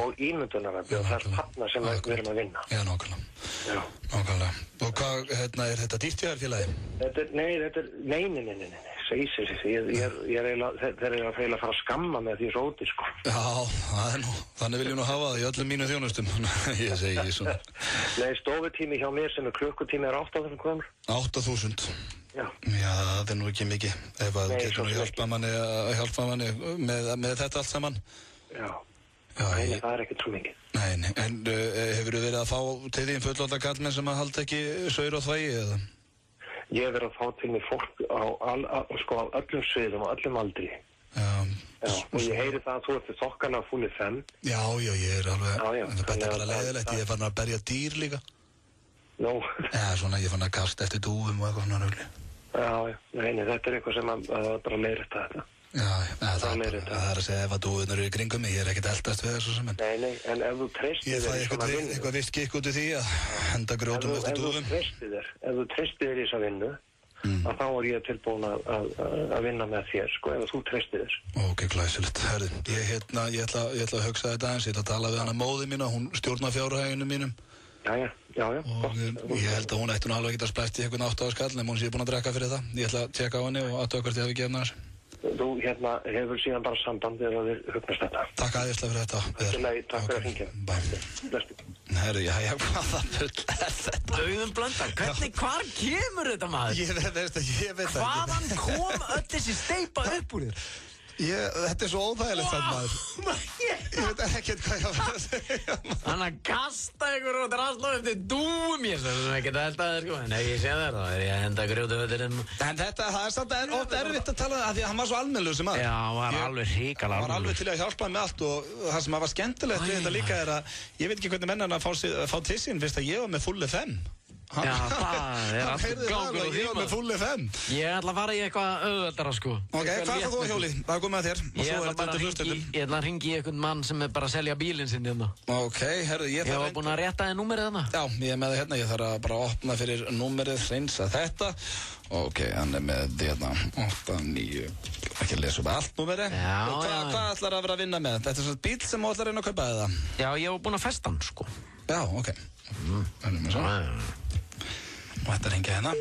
og ímyndunarafli og það er þarna sem við erum að vinna. Já, nákvæmlega. Og hvað, er þetta dýrt í þér félagi? Nei. Ég er eiginlega að fara að skamma með því svo óti, sko. Já, það er nú, þannig viljum nú hafa það í öllum mínu þjónustum. Ég segi svona. Nei, stofutími hjá mér sem er klukkutími er 8.000 krónur. 8.000? Já. Já, það er nú ekki mikið. Ef að getur nú hjálpa manni með þetta allt saman. Já. Nei, það er ekkert svo mikið. Nei, en hefur þið verið að fá til þín fullorðna karlmenn sem að halda ekki saur og þvægi, eða? Ég hef verið að fá til mig fólk á öllum sviðum og öllum aldri. Já, og ég heyri það að þú ert þokkalega full FM. Já, ég er alveg, en það er bara leiðilegt, ég er farin að berja dýr líka. Nú? Já, svona, ég er farin að kasta eftir dúfum og eitthvað svona rögli. Já, nei, þetta er eitthvað sem að bara leiðrætta þetta. Já, það er að segja ef að dúðunar eru í kringum mig, ég er ekkert eldast við þessu sem en... Nei, en ef þú treystir þér í svona vinnu... Ég fæ eitthvað vist gikk út í því að henda grjótum eftir dúðum. Ef þú treystir þér í þessa vinnu, að þá er ég tilbúin að vinna með þér, sko, ef þú treystir þér. Ok, glæsilegt. Herri, ég ætla að hugsa þetta aðeins, ég ætla að tala við hana móði mína, hún stjórnar fjárhæginu mínum. Já, og ég held að hún ætti nú alveg ekki að spæst í einhvern 8 ára skall, en hún sé búin að drekka fyrir það. Ég ætla að tjekka á henni og aðtöða hvort ég hafi gefna þessu. Þú hefur síðan bara samband eða þið hugnast þetta. Takk aðeinslega fyrir þetta. Takk fyrir að hringja. Herru, já, hvaða full er þetta? Auðun Blöndal, hvar kemur þetta maður? Ég veit það. Hvaðan kom öll þessi steypa upp úr þér? Þetta er svo óþægilegt þann maður. Ég veit ekkert hvað ég var að segja. Hann að kasta ykkur og drasla eftir dúum ég sem ekkert held að það sko. Nei, ég sé það þá er ég að henda grjótu öllirinn. En það er samt oft erfitt að tala af því að hann var svo almennlegur sem maður. Já, hann var alveg hrikalega almennlegur. Hann var alveg til að hjálpa með allt og það sem var skemmtilegt við þetta líka er að ég veit ekki hvernig menn hann að fá til sín fyrst að ég var með full FM. Já, það er alltaf gangur og ég var með full FM. Ég ætla að fara í eitthvað auðveldara sko. Ok, hvað er þú á hjóli? Það er komið að þér. Ég ætla að ringi í einhvern mann sem er bara að selja bílinn sinni hérna. Ok, herru, ég var búinn að rétta þið númerið hérna. Já, ég er með það hérna. Ég þarf að bara opna fyrir númerið, hreinsa þetta. Ok, hann er með hérna 8, 9, ekki að lesa upp allt númerið. Hvað ætlar að vera að vinna með? Þetta er svona bíl sem þú ætlar að reyna að kaupa eða? Já, ég var búinn að festa hann sko. Já, ok. Og þetta er hengið hérna.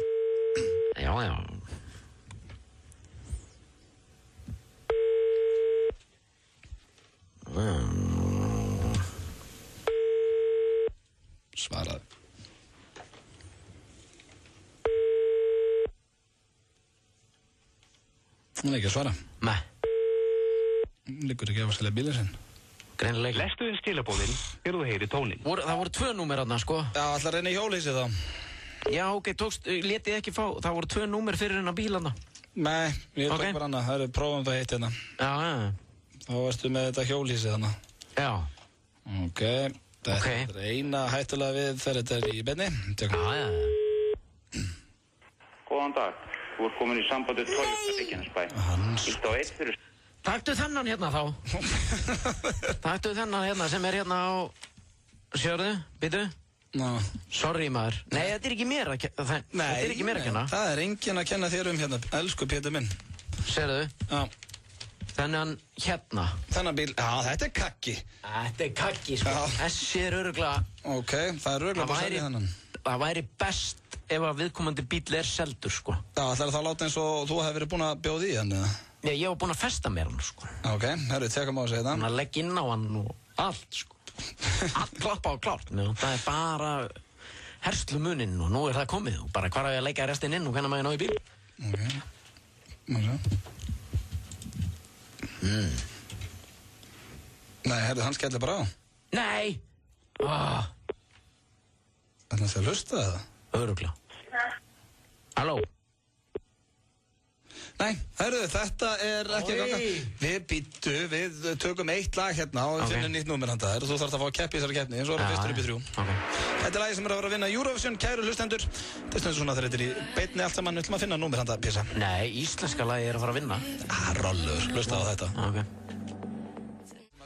Já. Svaraði. Hún er ekki að svara. Nei. Liggur ekki á að selja bílinn sinn. Greinilega. Lestu inn stílabóðinn þegar þú heyrir tónin. Það voru 2 númer þarna sko. Já, ætla að reyna í hjólhýsið þá. Já, ok, letið ekki fá, það voru 2 númer fyrir hennar bíl þarna. Nei, ég tók bara annað, það eru prófum það heitt hérna. Já. Þá varstu með þetta hjólhýsi þannig. Já. Ok. Þetta er eina hættulega við þegar þetta er í beinni. Já. Góðan dag. Þú ert komin í sambandi Toyota Reykjanesbæ. Ítt á 1 fyrir... Taktu þennan hérna þá. Taktu þennan hérna sem er hérna á... Sérðu, býtu? Ná. Sorry maður. Nei, þetta er ekki mér að kenna. Þetta er ekki mér að kenna. Það er enginn að kenna þér hérna. Elsku Pétur minn. Sérðu? Já. Þennan hérna. Þennan bíl, já, þetta er kakki. Þetta er kakki, sko. Þessi er örugglega... Ok, það er örugglega bara að selja þennan. Það væri best ef að viðkomandi bíl er seldur, sko. Já, ætlar það að láta eins og þú hefur verið búin að bjóða í hann, eða? Nei, ég var búin að festa mér hann, sko. Ok, herru, tekum á að segja það. Þannig að leggja inn á hann og allt, sko. Allt klappa og klárt. Það er bara herslumuninn og nú er það komið. Og bara hvar á ég að leggja restinn inn og hvernig maður ná í bíl. Ok. Nei, herru, hann skellir bara á. Nei! Ætla hann að hlusta það? Örugglega. Halló? Nei, herru, þetta er ekki ganga. Við tökum eitt lag hérna og við finnum nýtt númer handa þér og þú þarfst að fá að keppa í þessari keppni og svo erum við fyrstur upp í 3. Þetta er lagi sem er að vera að vinna Eurovision, kæru hlustendur. Það er stundur svona þegar þetta er í beinni allt saman, við ætlum að finna númer handa Písa. Nei, íslenska lagi er að fara að vinna. Rollur, hlusta á þetta.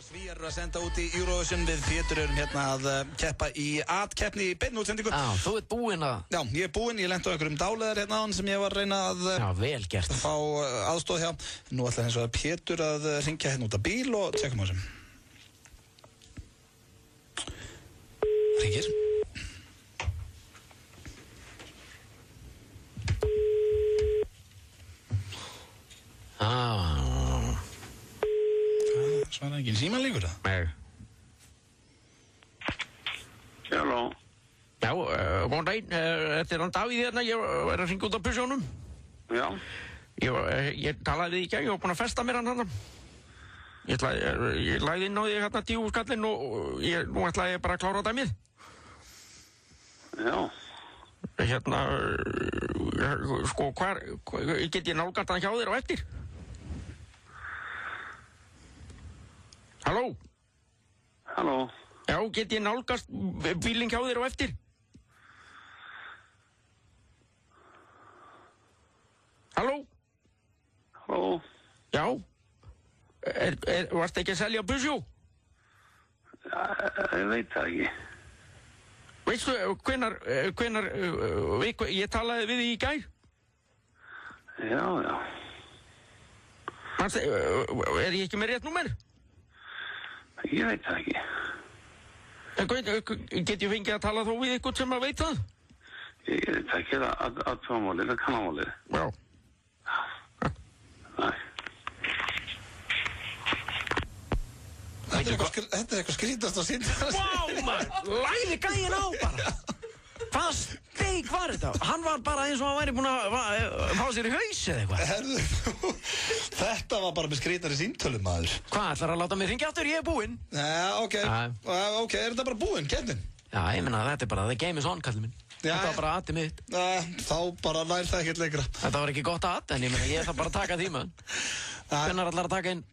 Svíjar eru að senda út í Eurovision, við Pétur erum hérna að keppa í keppni í beinni útsendingu. Já, þú ert búinn að... Já, ég er búinn, ég lenti á einhverjum dáleðar hérna á hann sem ég var að reyna að... Já, vel gert. Fá aðstóð hjá. Nú ætla eins og að Pétur að hringja hérna út af bíl og tjekkum á þessum. Hringir. Svara ekki síman líkur það? Nei. Halló. Já, góðan daginn. Þetta er hann Davíð hérna, ég er að hringja út af bussjónum. Já. Ég talaði við ekki, ég var búinn að festa mér hann hérna. Ég lagði inn á því hérna 10 skallinn og nú ætlaði ég bara að klára dæmið. Já. Hérna, sko, get ég nálgast hann hjá þér á eftir? Halló? Halló? Já, get ég nálgast bílinn hjá þér á eftir? Halló? Halló? Já? Varstu ekki að selja busjó? Ég veit það ekki. Veistu, hvenær, ég talaði við þig í gær? Já. Er ég ekki með rétt númer? Ég veit það ekki. Get ég fengið að tala þó við ykkur sem að veit það? Ég veit það ekki að tómálið, það kannamálið. Já. Nei. Þetta er eitthvað skrítast að sýnda. Vá, maður, læði gæinn á bara. Hvað steik var þetta? Hann var bara eins og hann væri búinn að fá sér í haus eða eitthvað. Herðu, þetta var bara með skrítari símtölum, maður. Hvað, ætlar að láta mig hringja aftur? Ég er búinn. Já, ok, er þetta bara búinn, keppnin? Já, ég meina, þetta er bara, the game is on, kallið minn. Þetta var bara aðið mitt. Þá bara nær það ekkert lengra. Þetta var ekki gott að, en ég meina, ég ætla bara að taka því, maður. Hvernig ætlar að taka inn?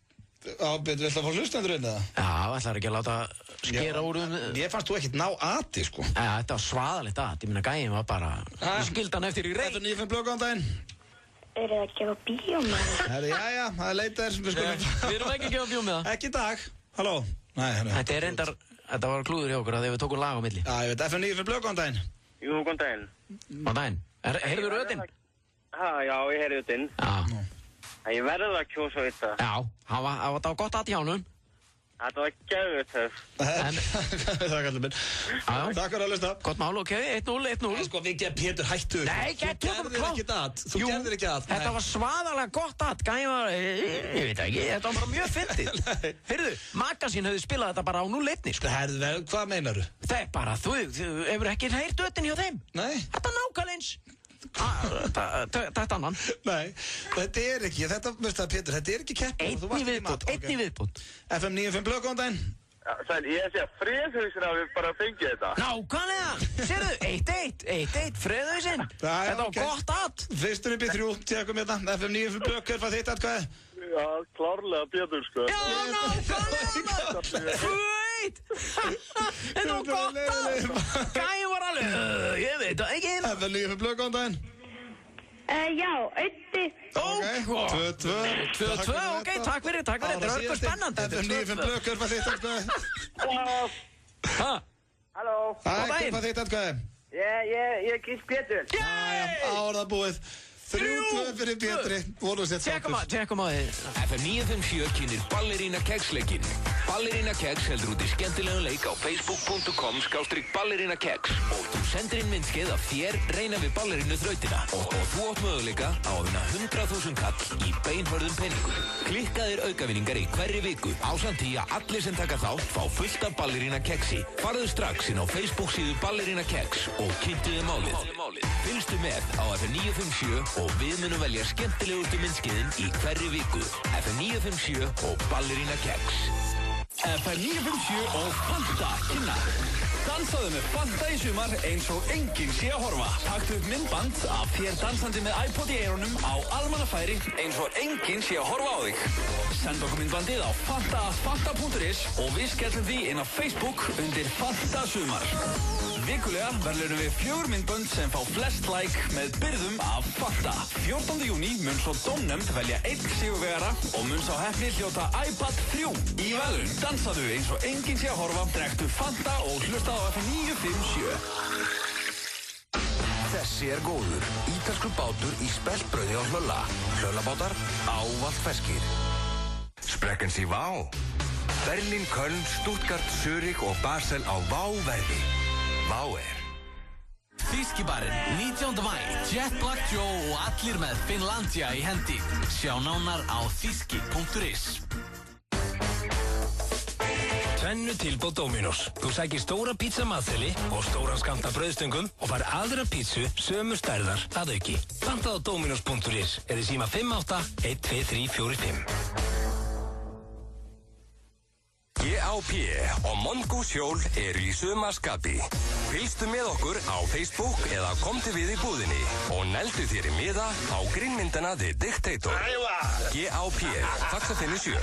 Betur, við ætla að fá hlustendur inn, eða? Já, ætlar ekki að láta skera úr Ég fannst þú ekkert ná ati, sko. Já, þetta var svaðalegt að, ég meina, gæinn var bara, ég skildi hann eftir í reik. Þetta er 9-5 blöð, góðan daginn. Eru það að gefa bíómiða? Jæja, það er leitar, við skulum... Við erum ekki að gefa bíómiða. Ekki í dag. Halló? Nei, þetta er reyndar, þetta var klúður hjá okkur að við tókum lag á milli. Já, ég veit, FM 9-5 blöð, góðan daginn. Jú, góðan daginn. Góðan daginn. Heyrðu röddinn? Já, ég heyrði röddinn. Já. Ég verði að kjósa á þetta. Já, það var gott að hjánum. Þetta var gæðið töf. Takk allir minn. Takk fyrir að hlusta. Gott mál, ok, 1-0. Sko, við getum Pétur hættu. Nei, þú gerðir ekki að. Þetta var svaðalega gott að. Gæði var, ég veit ekki, þetta var bara mjög fyndið. Heyrðu, Magasín hefði spilað þetta bara á 0-1, sko. Herðu vel, hvað meinaru? Það er bara, þú hefur ekki heyrt röddinn hjá þeim. Nei. Þetta er nákvæmlega eins. Þetta annan. Nei, þetta er ekki, þetta, veistu það Pétur, þetta er ekki keppni. Einn í viðbót. FM 9-5 blöð, góðan daginn. Sæl, ég sé að Freðhausinn hafi bara fengið þetta. Nákvæmlega! Sérðu, 1-1, Freðhausinn. Þetta var gott at. Fyrstur upp í 3, tekum hérna. FM 9 fyrir Blökk, hver fær þitt atkvæði? Já, klárlega Pétur, sko. Já, nákvæmlega! 2-1! Þetta var gott at. Gæði var alveg, ég veit það ekki. FM 9 fyrir Blökk, góðan daginn. Já, 1-1. Ok, 2-2. Ok, takk fyrir, þetta er eitthvað spennandi. FM 9 fyrir Blökk, hver fær þitt atkvæði? Halló. Hver fær þitt atkvæði? Ég kýrst Pétur. Árað búið. 3-2 fyrir Pétri. Tjekkum á þið. FM 957 kynir Ballerína Kex-leikinn. Ballerína Kex heldur út í skemmtilegan leik á facebook.com/ballerínakeks og þú sendir inn myndskeið af þér reyna við ballerínu þrautina og þú átt möguleika á að vinna 100.000 kall í beinhörðum peningum. Klikkaðir aukavinningar í hverri viku ásamt því að allir sem taka þátt fá fullt af Ballerína Kexi. Farðu strax inn á Facebook síðu Ballerína Kex og kynntuðu málið. Fylgstu með á FM 957 og við munum velja skemmtilegustu myndskeiðin í hverri viku. FM 957 og Ballerína Kex. FM 957 og Fanta kynna. Dansaðu með Fanta í sumar eins og enginn sé að horfa. Taktu upp myndband af þér dansandi með iPod í eyrunum á almannafæri eins og enginn sé að horfa á þig. Send okkur myndbandið á fanta@fanta.is og við skellum því inn á Facebook undir Fanta sumar. Vikulega verðlunum við 4 myndbönd sem fá flest like með byrðum af Fanta. 14. júní mun svo dómnefnd velja 1 sigurvegara og mun sá heppni hljóta iPad 3 í verðlaun. Dansaðu eins og enginn sé að horfa, drektu Fanta og hlusta á FM 957. Þessi er góður. Ítalskur bátur í speltbrauði á Hlölla. Hlöllabátar ávallt ferskir. Sprekkens í Vá. Berlín, Köln, Stuttgart, Zürich og Basel á Vá-verði. Vá er. Þýskibarinn, 19. mæ, Jet Black Joe og allir með Finlandia í hendi. Sjá nánar á þýski.is. Tvennu tilboð Dominos. Þú sækir stóra pizza matþeli og stóran skammt af brauðstöngum og fær aðra pizzu sömu stærðar að auki. Pantað á dominos.is eða síma 58-12345. GAP og Mongoose hjól eru í sumarskapi. Fylgstu með okkur á Facebook eða komdu við í búðinni og neldu þér í miða á grínmyndana The Dictator. GAP, faxa 57.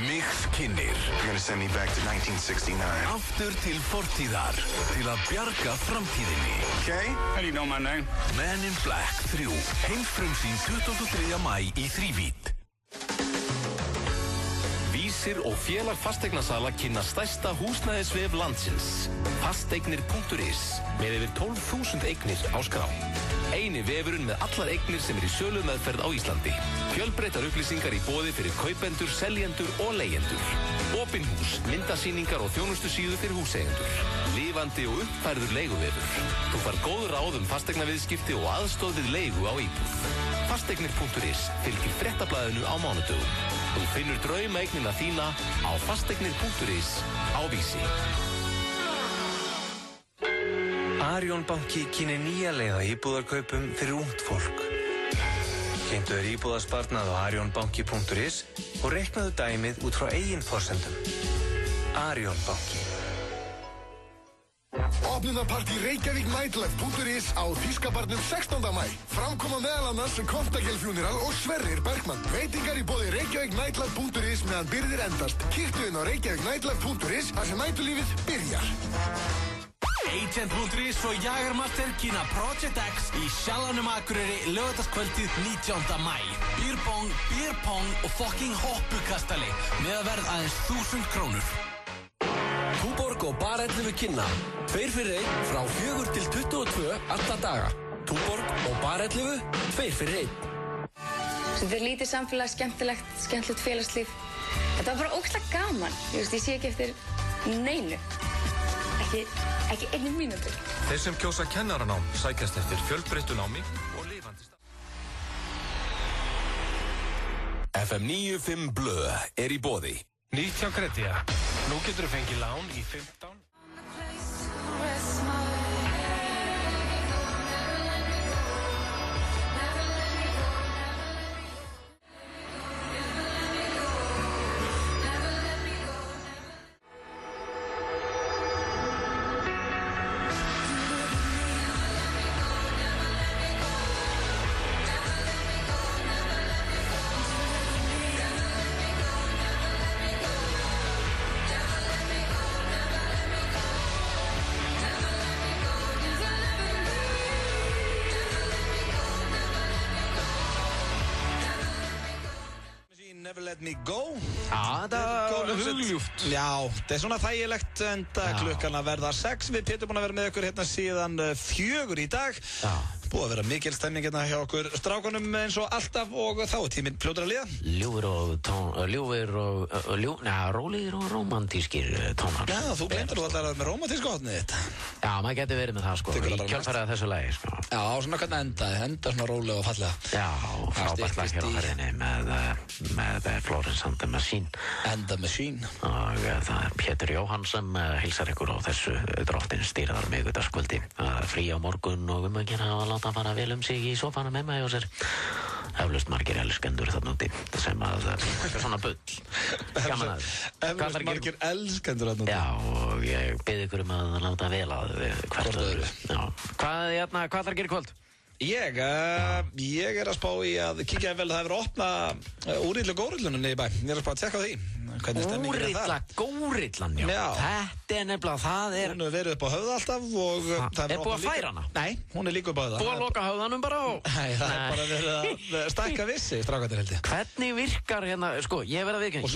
Mix kynir. You're gonna send me back to 1969. Aftur til fortíðar til að bjarga framtíðinni. Okay, how do you know my name? Men in Black 3, heimsfrumsýn 23. mæ í Þrívídd. Vísir og félag fasteignasala kynna stærsta húsnæðisvef landsins. Fasteignir.is með yfir 12.000 eignir á skrá. Eini vefurinn með allar eignir sem er í sölu meðferð á Íslandi. Fjölbreyttar upplýsingar í boði fyrir kaupendur, seljendur og leigjendur. Opin hús, myndasýningar og þjónustusíðu fyrir húseigendur. Lifandi og uppfærður leiguvefur. Þú fær góð ráð fasteignaviðskipti og aðstoð við leigu á íbúð. Fasteignir.is fylgir fréttablaðinu á mánudögum. Þú finnur draumeignina þína á fasteignir.is á Vísi. Arion banki kynir nýja leið að íbúðarkaupum fyrir ungt fólk. Kynntu þér íbúðasparnað á arionbanki.is og reiknaðu dæmið út frá eigin forsendum. Arion banki. Opnunarpartí Reykjavík-Nightlife.is á Þýskabarnum 16. mæ. Framkoma meðal annars Contagel Funeral og Sverrir Bergmann. Veitingar í boði Reykjavík-Nightlife.is meðan byrðir endast. Kíktu inn á Reykjavík-Nightlife.is þar sem næturlífið byrjar. Agent.is og Jagermaster kynna Project X í Sjallanum Akureyri laugardagskvöldið 19. mæ. Býrbong, býrpong og fucking hoppukastali með að verð aðeins 1000 krónur. Túborg og Bar 11 kynna. 2 fyrir 1 frá 4 til 22 alla daga. Túborg og Bar 11, 2 fyrir 1. Þetta er lítið samfélag, skemmtilegt félagslíf. Þetta var bara ógeðslega gaman. Ég sé ekki eftir neinu. Ekki einni mínútu. Þeir sem kjósa kennaranám sækjast eftir fjölbreyttu námi og lifandi stað. FM 95 Blö er í boði. Nýtt hjá Gretia. Nú getur þú fengið lán í 15. Let Me Go. Þetta er hugljúft. Já, þetta er svona þægilegt enda klukkan að verða 6. Við Pétur búin að vera með ykkur hérna síðan 4 í dag. Já. Búið að vera mikil stemning hérna hjá okkur strákunum eins og alltaf og þá er tíminn fljótur að líða. Rólegir og romantískir tónar. Já, þú glemtir þú alltaf með romantíska hotnið þitt. Já, maður getur verið með það sko, í kjölfarið af þessu lagi sko. Já, svona hvernig enda svona rólega og fallega. Já, frábært lag hér á ferðinni með Florence and the Machine. And the Machine. Og það er Pétur Jóhann sem hilsar ykkur á þessu drottin stýrðar miðvikudagskvöldi. Frí á morgun og að gera að láta fara vel sig í sofana með mig og sér. Eflaust margir elskendur þarna úti sem að svona bull. Gaman að eflaust margir elskendur þarna úti. Já, og ég bið ykkur að láta vel að hvert öðru. Hvað þarf að gera í kvöld? Ég er að spá í að kíkja vel að það hefur opnað úrýtlu górilluninni í bæ. Ég er að spá að tjekka á því. Úrýtla górillan, já. Þetta er nefnilega, það er... Hún hefur verið upp á Höfða alltaf og... Er búið að færa hana? Nei, hún er líka upp á Höfða. Búið að loka Höfðanum bara og... Nei, það er bara verið að stækka vissi, strákandir held ég. Hvernig virkar hérna, sko, ég verið að viðurkenna. Og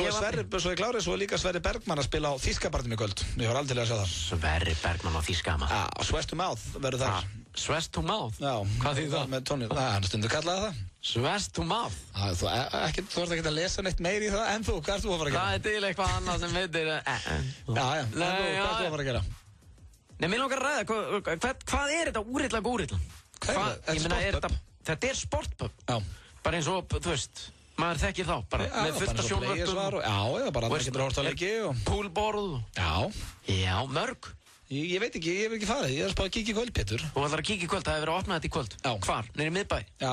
svo er klárið, svo er líka Sverrir Bergmann að spila á Þýskabarnum í kvöld. Ég var aldrei að sjá það. Sverrir Bergmann á Þýskabarnum. Já, Sweat to Mouth verður þar. Sweat to Mouth? Já. Hvað þýðir það? Með tónir. Hann stundur kallaði það. Sweat to Mouth? Þú ert ekki að lesa neitt meir í það en þú. Hvað ert þú að fara að gera? Það er til eitthvað annað sem heitir... Já. En þú, hvað ert þú að fara að gera? Nei, mér langar að ræða. Hvað er þetta úrýtla górillan? Þetta er sportpub. Já. Bara eins og, þú veist... Maður þekkir þá, bara með fullt af sjónvörpum. Já, bara það getur hort á leiki og... Poolborð. Já, mörg. Ég veit ekki, ég hef ekki farið, ég er að spá að kíkja í kvöld, Pétur. Þú ætlar að kíkja í kvöld, það hefur verið að opna þetta í kvöld. Já. Hvar? Nýri miðbæ? Já,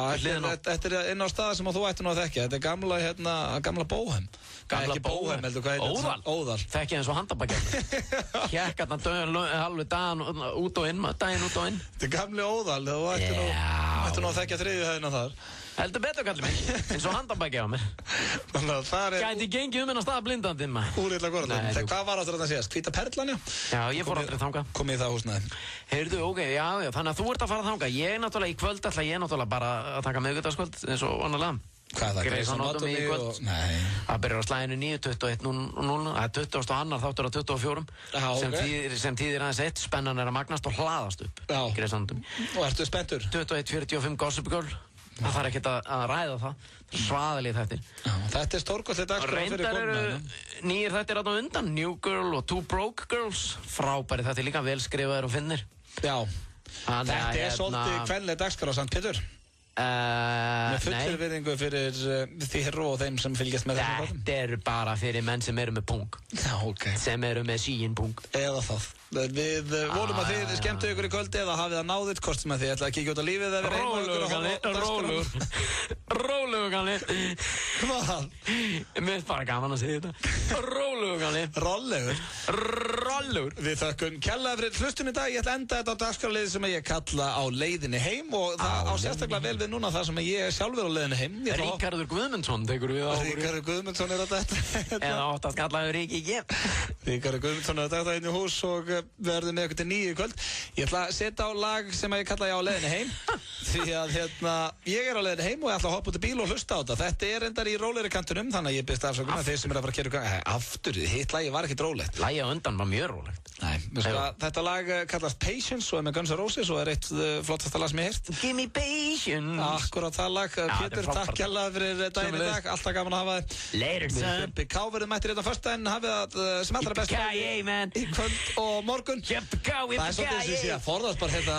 þetta er inn á staða sem þú ætti nú að þekkja. Þetta er gamla Bóhem. Gamla Bóhem? Óðal. Þekkja eins og handabækja. Hjekk að það halvu daginn út og inn. Þetta er gamli Óðal, þú ætti nú að þekkja þriðju hæðina þar. Heldur betur, kallið minn. Eins og handabækja á mér. Gæti gengið hennar stað blindandi maður. Úrýtla górillan. Hvað var áttur að það séast? Hvíta perlan, já? Já, ég fór aldrei þangað. Kom í það húsnæði. Heyrðu, ok, já, þannig að þú ert að fara þangað. Ég náttúrulega í kvöld ætla ég náttúrulega bara að taka miðvikudagskvöld eins og vanlega. Hvað er það? Grey's Anatomy í kvöld. Nei. Það byrjar á slaginu 9:21:00. Það er 22. þáttur á 24. Sem þýðir aðeins eitt. Spennan er að magnast og hlaðast upp. Grey's Anatomy. Og ertu spenntur? 21:45 Gossip Girl. Það þarf ekkert að ræða það. Það er svaðalið þættir. Þetta er stórkostlega dagskrá fyrir konuna. Reyndar eru nýjir þættir þarna undan. New Girl og Two Broke Girls. Frábæri þættir líka, vel skrifaðir og finnir. Já. Þetta er svolítið kvenleg dagskrá, sant Pétur? Með fullri virðingu fyrir þér og þeim sem fylgjast með þessum þáttum. Þetta er bara fyrir menn sem eru með pung. Já, ok. Sem eru með síinn pung. Eða það. Við vonum að þið skemmtu ykkur í kvöldi eða hafið að náðið hvort sem að þið ætla að kíkja út á lífið eða vera heima ykkur og Rólegur kannli. Hvað? Mér finnst bara gaman að segja þetta. Rólegur kannli. Rólegur. Við þökkum kærlega fyrir hlustun í dag. Ég ætla að enda þetta á dagskrárliði sem ég kalla á leiðinni heim og það á sérstaklega vel við núna það sem ég er sjálfur á leiðinni heim. Ríkharður Guðmundsson tekur við á. Ríkharður Guðmundsson er að þetta. Eða oftast kallaður Ríki G. Ríkharður Guðmundsson er að þetta inn í hús og verðum með ykkur til 9 í kvöld. Ég ætla að setja á lag sem ég kalla ég á leiðinni heim því að ég er á leiðinni heim og ég ætla að hoppa út í bíl og hlusta á þetta. Þetta er endar í rólegri kantunum þannig að ég byrst afsökunar þeir sem er að fara að kera aftur. Hitt lagi var ekkert rólegt. Lagi á undan var mjög rólegt. Nei, þetta lag kallast Patience og er með Guns N' Roses og er eitt flottasta lag sem ég heyrt. Give me patience. Akkurat það lag. Pétur, takk kærlega fyrir daginn í dag. Alltaf gaman að hafa þið. Later, son. BK verður mættir hérna föstudaginn. Hafið það sem allra best í kvöld og morgun. Það er svolítið sem sé að forðast bara hérna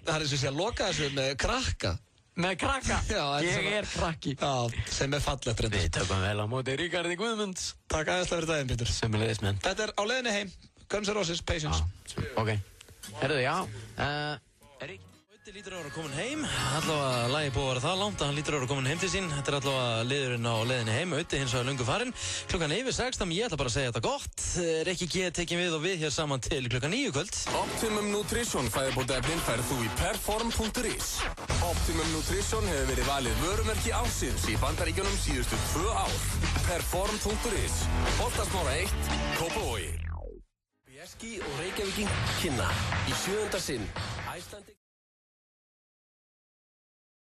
það er sem sé að loka þessu með krakka. Með krakka? Já, ég er krakki. Já, sem er fallegt reyndar. Við tökum vel á móti Ríkharði Guðmunds. Takk aðeinslega fyrir daginn, Pétur. Sömuleiðis, menn. Þetta er á leiðinni heim. Guns N' Roses, Patience. Ok. Herðu, já. Ötti lítur að vera komin heim. Allavega lagi búið að vera það langt að hann lítur að vera komin heim til sín. Þetta er allavega liðurinn á leiðinni heim. Ötti hins vegar löngu farinn. Klukkan yfir 6, þannig ég ætla bara að segja þetta gott. Rikki G tekin við og við hér saman til klukkan 9 kvöld. Optimum Nutrition fæðubótaefnin færð þú í perform.is. Optimum Nutrition hefur verið valið vörumerki ársins í Bandaríkjunum síðustu 2 ár. Perform.is. Holtasmára 1, Kópavogi. Bjarki og Reykjavíking kynna í 7. sinn.